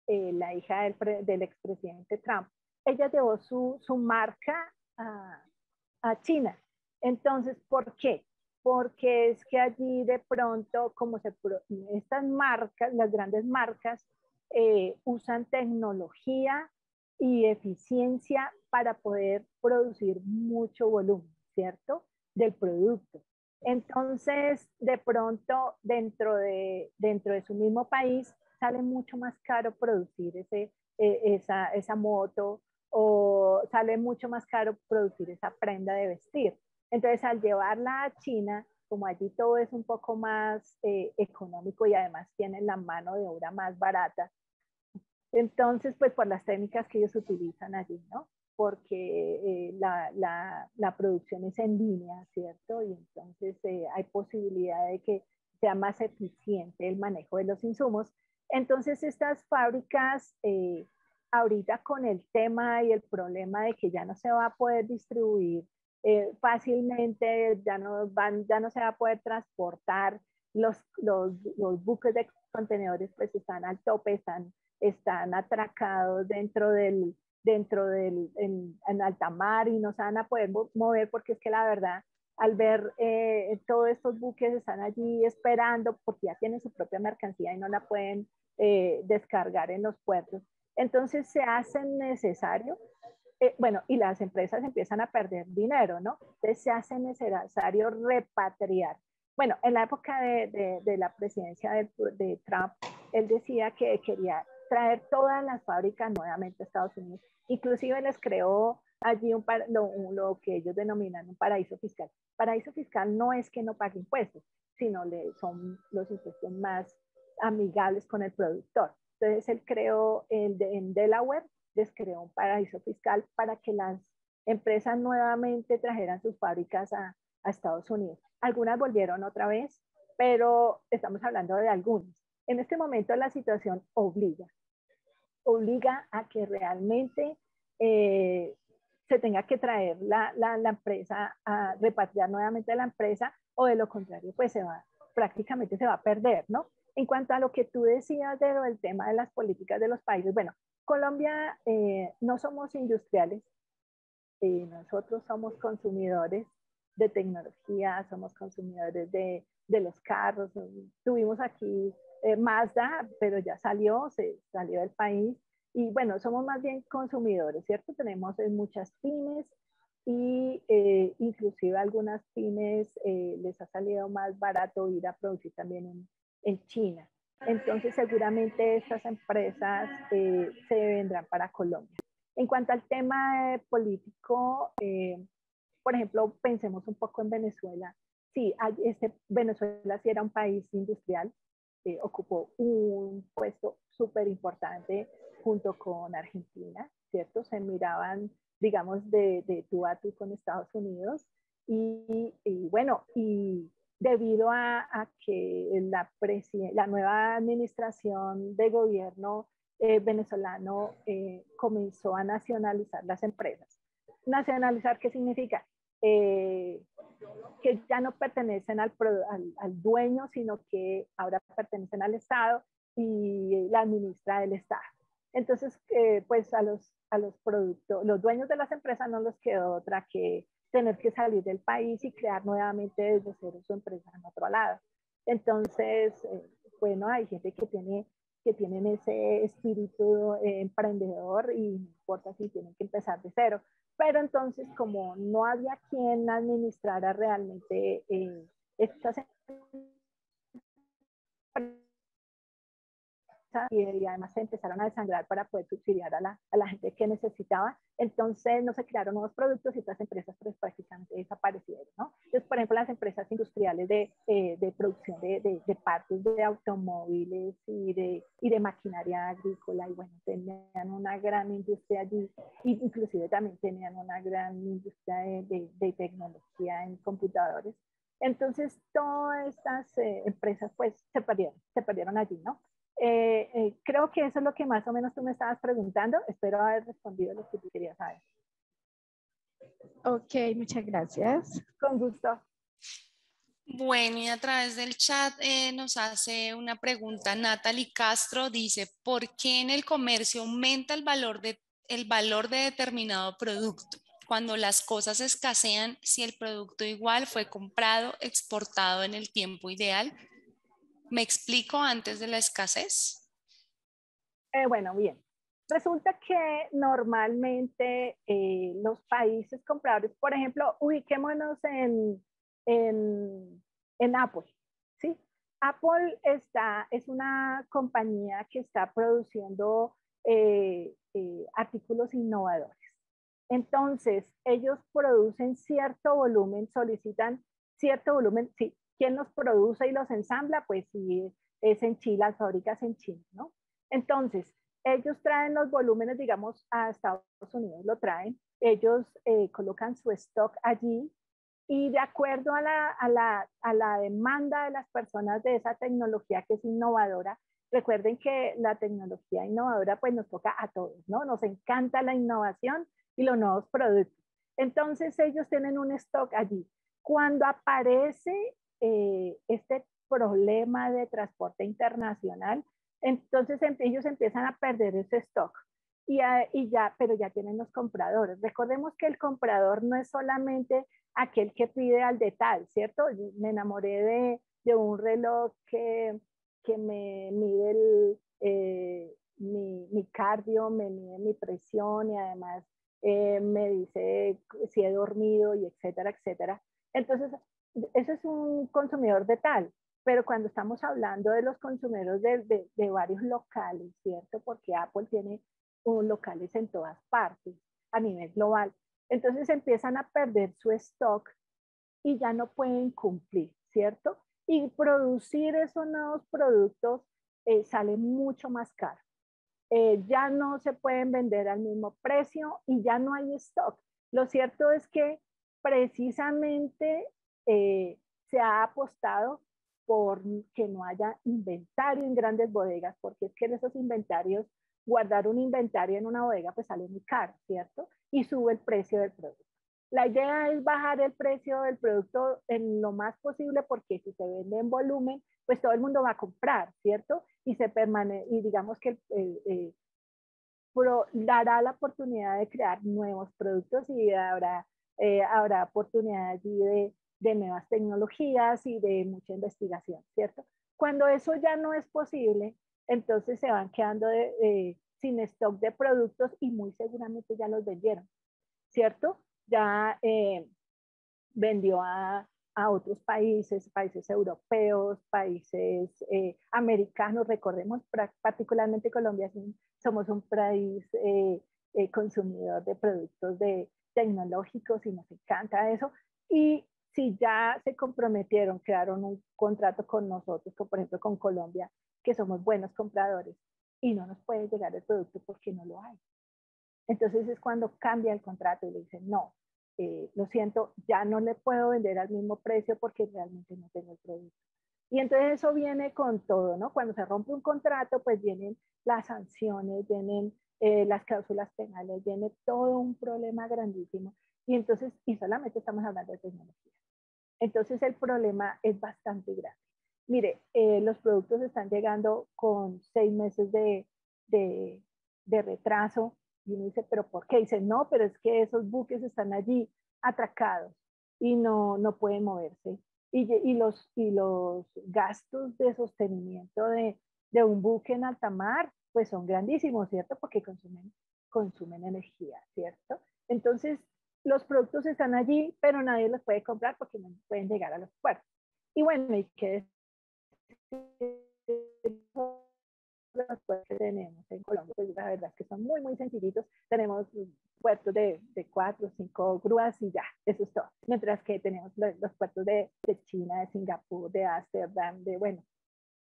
la hija del expresidente Trump, ella llevó su marca a China. Entonces, ¿por qué? Porque es que allí de pronto, como estas marcas, las grandes marcas, usan tecnología y eficiencia para poder producir mucho volumen, ¿cierto? Del producto. Entonces, de pronto, dentro de su mismo país, sale mucho más caro producir esa moto, o sale mucho más caro producir esa prenda de vestir. Entonces, al llevarla a China, como allí todo es un poco más económico y además tienen la mano de obra más barata, entonces, pues por las técnicas que ellos utilizan allí, ¿no? Porque la producción es en línea, ¿cierto? Y entonces hay posibilidad de que sea más eficiente el manejo de los insumos. Entonces, estas fábricas, ahorita con el tema y el problema de que ya no se va a poder distribuir fácilmente, ya no se va a poder transportar, los buques de contenedores pues están al tope, están atracados en alta mar y no se van a poder mover, porque es que la verdad, al ver todos estos buques están allí esperando porque ya tienen su propia mercancía y no la pueden descargar en los puertos. Entonces se hace necesario, bueno, y las empresas empiezan a perder dinero, ¿no? Entonces se hace necesario repatriar. Bueno, en la época de la presidencia de Trump, él decía que quería traer todas las fábricas nuevamente a Estados Unidos. Inclusive les creó allí lo que ellos denominan un paraíso fiscal. Paraíso fiscal no es que no pague impuestos, sino son los impuestos más amigables con el productor. Entonces él creó en Delaware, les creó un paraíso fiscal para que las empresas nuevamente trajeran sus fábricas a Estados Unidos. Algunas volvieron otra vez, pero estamos hablando de algunas. En este momento la situación obliga a que realmente se tenga que traer la empresa, a repatriar nuevamente la empresa, o de lo contrario, pues prácticamente se va a perder, ¿no? En cuanto a lo que tú decías del tema de las políticas de los países, bueno, Colombia no somos industriales, nosotros somos consumidores de tecnología, somos consumidores de los carros. Tuvimos aquí Mazda, pero ya se salió del país. Y bueno, somos más bien consumidores, ¿cierto? Tenemos muchas pymes y inclusive algunas pymes les ha salido más barato ir a producir también en China. Entonces seguramente estas empresas se vendrán para Colombia. En cuanto al tema político, por ejemplo, pensemos un poco en Venezuela. Sí, Venezuela sí era un país industrial, ocupó un puesto súper importante junto con Argentina, ¿cierto? Se miraban, digamos, de tú a tú con Estados Unidos. Y bueno, y debido a que la nueva administración de gobierno venezolano comenzó a nacionalizar las empresas. ¿Nacionalizar qué significa? Que ya no pertenecen al dueño, sino que ahora pertenecen al Estado y la administra el Estado. Entonces, pues los dueños de las empresas no les quedó otra que tener que salir del país y crear nuevamente desde cero su empresa en otro lado. Entonces, bueno, hay gente que tienen ese espíritu emprendedor y no importa si tienen que empezar de cero. Pero entonces, como no había quien administrara realmente estas y además se empezaron a desangrar para poder subsidiar a la gente que necesitaba. Entonces no se crearon nuevos productos y estas empresas pues, prácticamente desaparecieron, ¿no? Entonces, por ejemplo, las empresas industriales de producción de partes de automóviles y de maquinaria agrícola, y bueno, tenían una gran industria allí, e inclusive también tenían una gran industria de tecnología en computadores. Entonces, todas estas empresas pues se perdieron allí, ¿no? Creo que eso es lo que más o menos tú me estabas preguntando. Espero haber respondido lo que tú querías saber. Ok, muchas gracias. Con gusto. Bueno, y a través del chat nos hace una pregunta Natalie Castro, dice, ¿por qué en el comercio aumenta el valor de determinado producto? Cuando las cosas escasean, si el producto igual fue comprado, exportado en el tiempo ideal. ¿Me explico antes de la escasez? Bueno, bien. Resulta que normalmente los países compradores, por ejemplo, ubiquémonos en Apple, ¿sí? Apple es una compañía que está produciendo artículos innovadores. Entonces, ellos producen cierto volumen, solicitan cierto volumen, sí, ¿quién los produce y los ensambla? Pues sí, es en Chile, las fábricas en China, ¿no? Entonces, ellos traen los volúmenes, digamos, a Estados Unidos, lo traen, ellos colocan su stock allí y de acuerdo a la demanda de las personas de esa tecnología que es innovadora, recuerden que la tecnología innovadora pues nos toca a todos, ¿no? Nos encanta la innovación y los nuevos productos. Entonces ellos tienen un stock allí. Cuando aparece este problema de transporte internacional, entonces ellos empiezan a perder ese stock. Pero ya tienen los compradores. Recordemos que el comprador no es solamente aquel que pide al detalle, ¿cierto? Me enamoré de un reloj que me mide mi cardio, me mide mi presión y además me dice si he dormido y etcétera, etcétera. Entonces, eso es un consumidor de tal, pero cuando estamos hablando de los consumidores de varios locales, ¿cierto? Porque Apple tiene locales en todas partes a nivel global. Entonces empiezan a perder su stock y ya no pueden cumplir, ¿cierto? Y producir esos nuevos productos sale mucho más caro. Ya no se pueden vender al mismo precio y ya no hay stock. Lo cierto es que precisamente se ha apostado por que no haya inventario en grandes bodegas, porque es que en esos inventarios, guardar un inventario en una bodega pues sale muy caro, ¿cierto? Y sube el precio del producto. La idea es bajar el precio del producto en lo más posible porque si se vende en volumen, pues todo el mundo va a comprar, ¿cierto? Y digamos que dará la oportunidad de crear nuevos productos y habrá oportunidad allí de nuevas tecnologías y de mucha investigación, ¿cierto? Cuando eso ya no es posible, entonces se van quedando sin stock de productos y muy seguramente ya los vendieron, ¿cierto? Ya vendió a otros países, países europeos, países americanos. Recordemos, particularmente Colombia, somos un país consumidor de productos tecnológicos y nos encanta eso. Y si ya se comprometieron, crearon un contrato con nosotros, como por ejemplo con Colombia, que somos buenos compradores, y no nos puede llegar el producto porque no lo hay. Entonces es cuando cambia el contrato y le dicen, no, lo siento, ya no le puedo vender al mismo precio porque realmente no tengo el producto. Y entonces eso viene con todo, ¿no? Cuando se rompe un contrato, pues vienen las sanciones, vienen las cláusulas penales, viene todo un problema grandísimo. Y entonces, y solamente estamos hablando de tecnología. Entonces el problema es bastante grande. Mire, los productos están llegando con 6 meses de retraso. Y uno dice, ¿pero por qué? Dice, no, pero es que esos buques están allí atracados y no pueden moverse. Y los gastos de sostenimiento de un buque en alta mar, pues son grandísimos, ¿cierto? Porque consumen energía, ¿cierto? Entonces, los productos están allí, pero nadie los puede comprar porque no pueden llegar a los puertos. Y bueno, ¿y qué los puertos que tenemos en Colombia, pues la verdad es que son muy, muy sencillitos. Tenemos puertos de 4 o 5 grúas y ya, eso es todo. Mientras que tenemos los puertos de China, de Singapur, de Ámsterdam, de, bueno,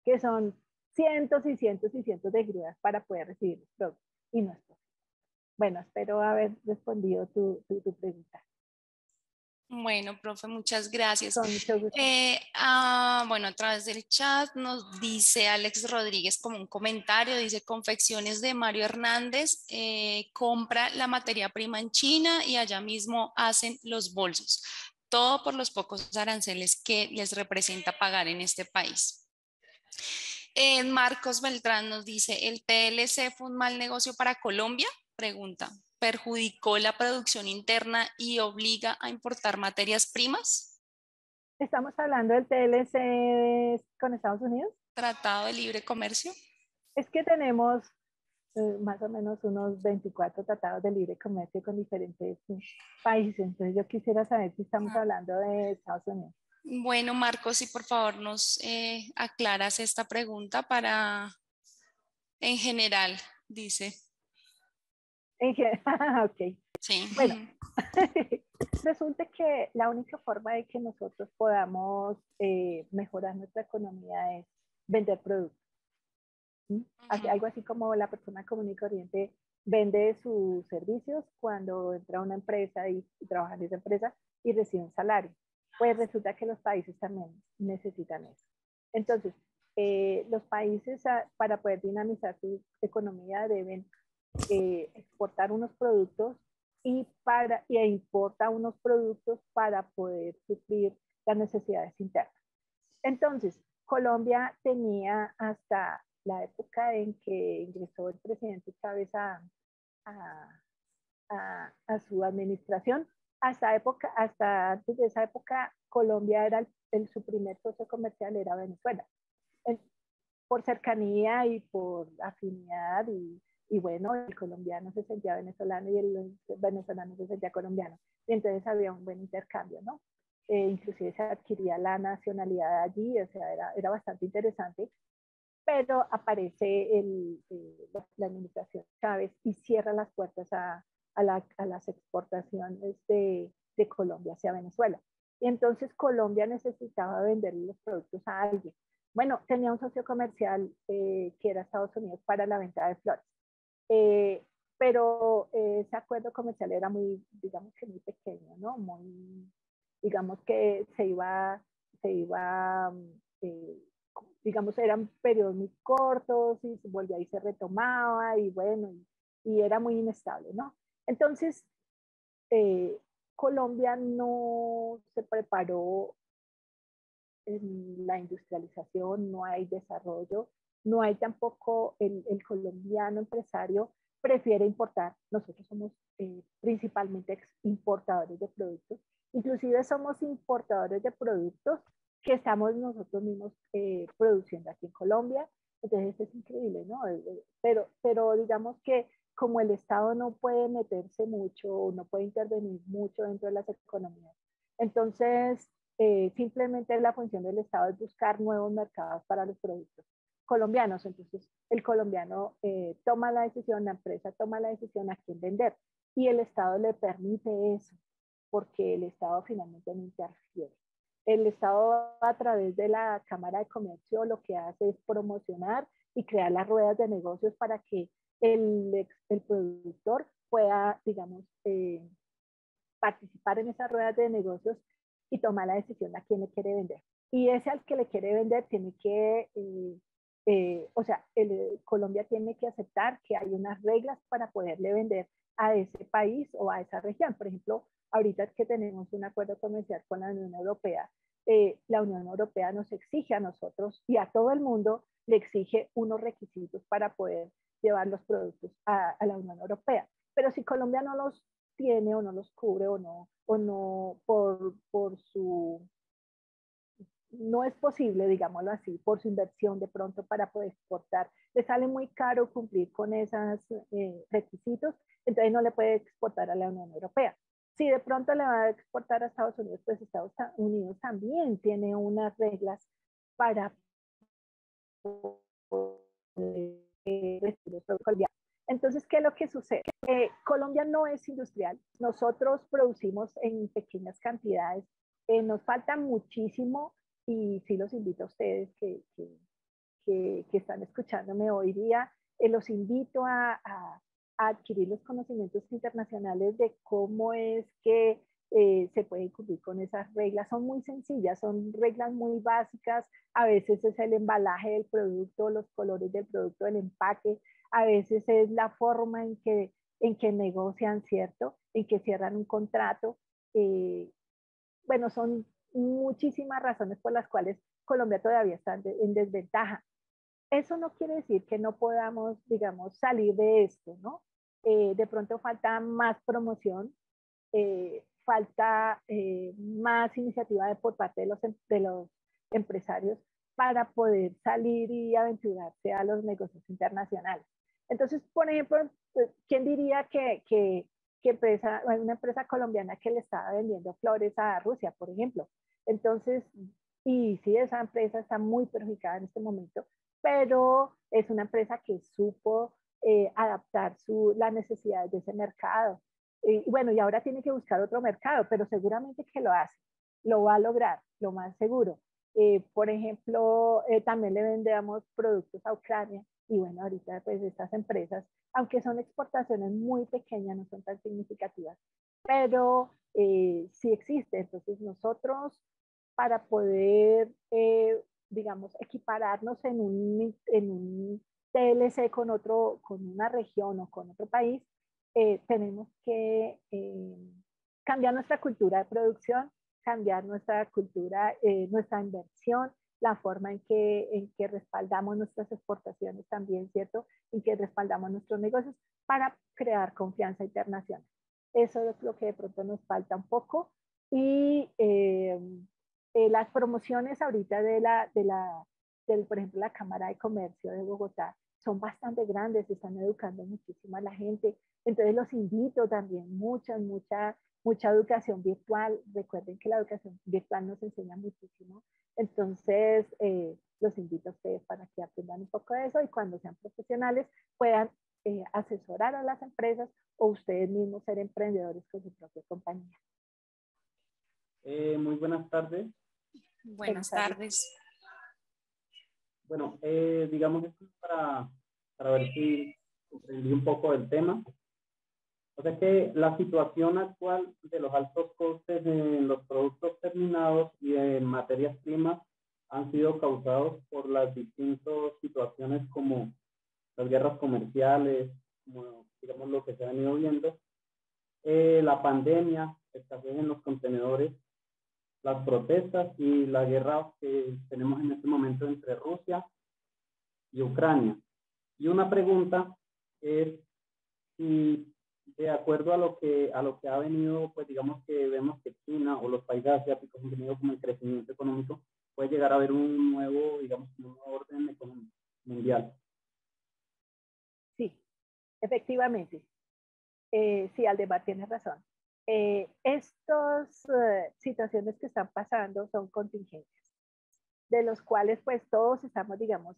que son cientos y cientos y cientos de grúas para poder recibir los productos. Y no es posible. Bueno, espero haber respondido tu pregunta. Bueno, profe, muchas gracias. Con mucho gusto. Bueno, a través del chat nos dice Alex Rodríguez como un comentario, dice Confecciones de Mario Hernández, compra la materia prima en China y allá mismo hacen los bolsos. Todo por los pocos aranceles que les representa pagar en este país. Marcos Beltrán nos dice, ¿el TLC fue un mal negocio para Colombia? Pregunta. ¿Perjudicó la producción interna y obliga a importar materias primas? ¿Estamos hablando del TLC con Estados Unidos? Tratado de Libre Comercio. Es que tenemos más o menos unos 24 tratados de libre comercio con diferentes países. Entonces yo quisiera saber si estamos hablando de Estados Unidos. Bueno, Marcos, si por favor nos aclaras esta pregunta para, en general, dice. Ok. Sí. Bueno, resulta que la única forma de que nosotros podamos mejorar nuestra economía es vender productos. Algo así como la persona común y corriente vende sus servicios cuando entra a una empresa y trabaja en esa empresa y recibe un salario. Pues resulta que los países también necesitan eso. Entonces, los países para poder dinamizar su economía deben exportar unos productos e importa unos productos para poder suplir las necesidades internas. Entonces, Colombia tenía hasta la época en que ingresó el presidente Chávez a su administración, hasta antes de esa época, Colombia era su primer socio comercial era Venezuela. Por cercanía y por afinidad y bueno, el colombiano se sentía venezolano y el venezolano se sentía colombiano. Y entonces había un buen intercambio, ¿no? Inclusive se adquiría la nacionalidad allí, o sea, era bastante interesante, pero aparece la administración Chávez y cierra las puertas a las exportaciones de Colombia hacia Venezuela. Y entonces Colombia necesitaba vender los productos a alguien. Bueno, tenía un socio comercial que era Estados Unidos para la venta de flores. Pero ese acuerdo comercial era muy, digamos que muy pequeño, ¿no? Muy, digamos que digamos, eran periodos muy cortos y se volvía y se retomaba y bueno, y era muy inestable, ¿no? Entonces, Colombia no se preparó en la industrialización, no hay desarrollo, no hay tampoco el colombiano empresario prefiere importar. Nosotros somos principalmente importadores de productos, inclusive somos importadores de productos que estamos nosotros mismos produciendo aquí en Colombia. Entonces es increíble, ¿no? Pero digamos que como el Estado no puede meterse mucho, no puede intervenir mucho dentro de las economías, entonces simplemente la función del Estado es buscar nuevos mercados para los productos colombianos. Entonces el colombiano toma la decisión, la empresa toma la decisión a quién vender y el Estado le permite eso porque el Estado finalmente no interfiere. El Estado a través de la Cámara de Comercio lo que hace es promocionar y crear las ruedas de negocios para que el productor pueda, digamos, participar en esas ruedas de negocios y tomar la decisión a quién le quiere vender. Y ese al que le quiere vender tiene que, o sea, Colombia tiene que aceptar que hay unas reglas para poderle vender a ese país o a esa región. Por ejemplo, ahorita que tenemos un acuerdo comercial con la Unión Europea, la Unión Europea nos exige a nosotros y a todo el mundo le exige unos requisitos para poder llevar los productos a la Unión Europea. Pero si Colombia no los tiene o no los cubre o no por su, no es posible, digámoslo así, por su inversión de pronto para poder exportar, le sale muy caro cumplir con esos requisitos, entonces no le puede exportar a la Unión Europea. Si de pronto le va a exportar a Estados Unidos, pues Estados Unidos también tiene unas reglas para Entonces, ¿qué es lo que sucede? Colombia no es industrial. Nosotros producimos en pequeñas cantidades. Nos falta muchísimo y sí los invito a ustedes que están escuchándome hoy día, los invito a adquirir los conocimientos internacionales de cómo es que se puede cumplir con esas reglas. Son muy sencillas, son reglas muy básicas. A veces es el embalaje del producto, los colores del producto, el empaque. A veces es la forma en que negocian, ¿cierto? En que cierran un contrato. Bueno, son muchísimas razones por las cuales Colombia todavía está en desventaja. Eso no quiere decir que no podamos, digamos, salir de esto, ¿no? De pronto falta más promoción, falta más iniciativa por parte de los empresarios para poder salir y aventurarse a los negocios internacionales. Entonces, por ejemplo, ¿quién diría que una empresa colombiana que le estaba vendiendo flores a Rusia, por ejemplo? Entonces, y sí, esa empresa está muy perjudicada en este momento, pero es una empresa que supo adaptar las necesidades de ese mercado. Bueno, y ahora tiene que buscar otro mercado, pero seguramente que lo hace, lo va a lograr, lo más seguro. Por ejemplo, también le vendemos productos a Ucrania y bueno, ahorita pues estas empresas, aunque son exportaciones muy pequeñas, no son tan significativas, pero sí existe. Entonces nosotros para poder, digamos, equipararnos en un TLC con una región o con otro país, tenemos que cambiar nuestra cultura de producción, cambiar nuestra cultura, nuestra inversión, la forma en que respaldamos nuestras exportaciones también, ¿cierto? En que respaldamos nuestros negocios para crear confianza internacional. Eso es lo que de pronto nos falta un poco. Y las promociones ahorita por ejemplo, la Cámara de Comercio de Bogotá son bastante grandes, están educando muchísimo a la gente. Entonces los invito también, mucha educación virtual. Recuerden que la educación virtual nos enseña muchísimo. Entonces, los invito a ustedes para que aprendan un poco de eso y cuando sean profesionales puedan asesorar a las empresas o ustedes mismos ser emprendedores con su propia compañía. Muy buenas tardes. Buenas tardes. Bueno, digamos esto es para ver si comprendí un poco del tema. O sea que la situación actual de los altos costes en los productos terminados y en materias primas han sido causados por las distintas situaciones como las guerras comerciales, como digamos lo que se ha venido viendo, la pandemia, escasez en los contenedores, las protestas y la guerra que tenemos en este momento entre Rusia y Ucrania. Y una pregunta es si de acuerdo a lo que ha venido, pues digamos que vemos que China o los países asiáticos han tenido como el crecimiento económico, puede llegar a haber un nuevo, digamos, un nuevo orden económico mundial. Sí, efectivamente. Sí, Aldemar, tienes razón. Estas situaciones que están pasando son contingentes, de los cuales pues todos estamos, digamos,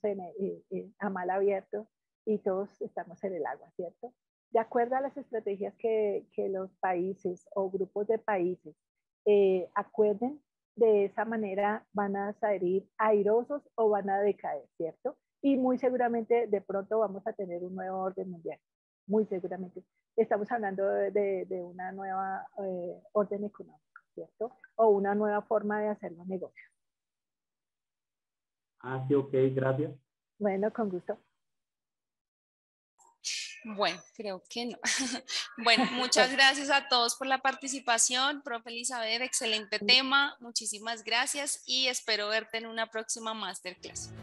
a mal abierto y todos estamos en el agua, ¿cierto? De acuerdo a las estrategias que los países o grupos de países acuerden, de esa manera van a salir airosos o van a decaer, ¿cierto? Y muy seguramente de pronto vamos a tener un nuevo orden mundial, muy seguramente. Estamos hablando de una nueva orden económico, ¿cierto? O una nueva forma de hacer los negocios. Ah, sí, ok, gracias. Bueno, con gusto. Bueno, creo que no. Bueno, muchas gracias a todos por la participación. Profe Elizabeth, excelente tema. Muchísimas gracias y espero verte en una próxima masterclass.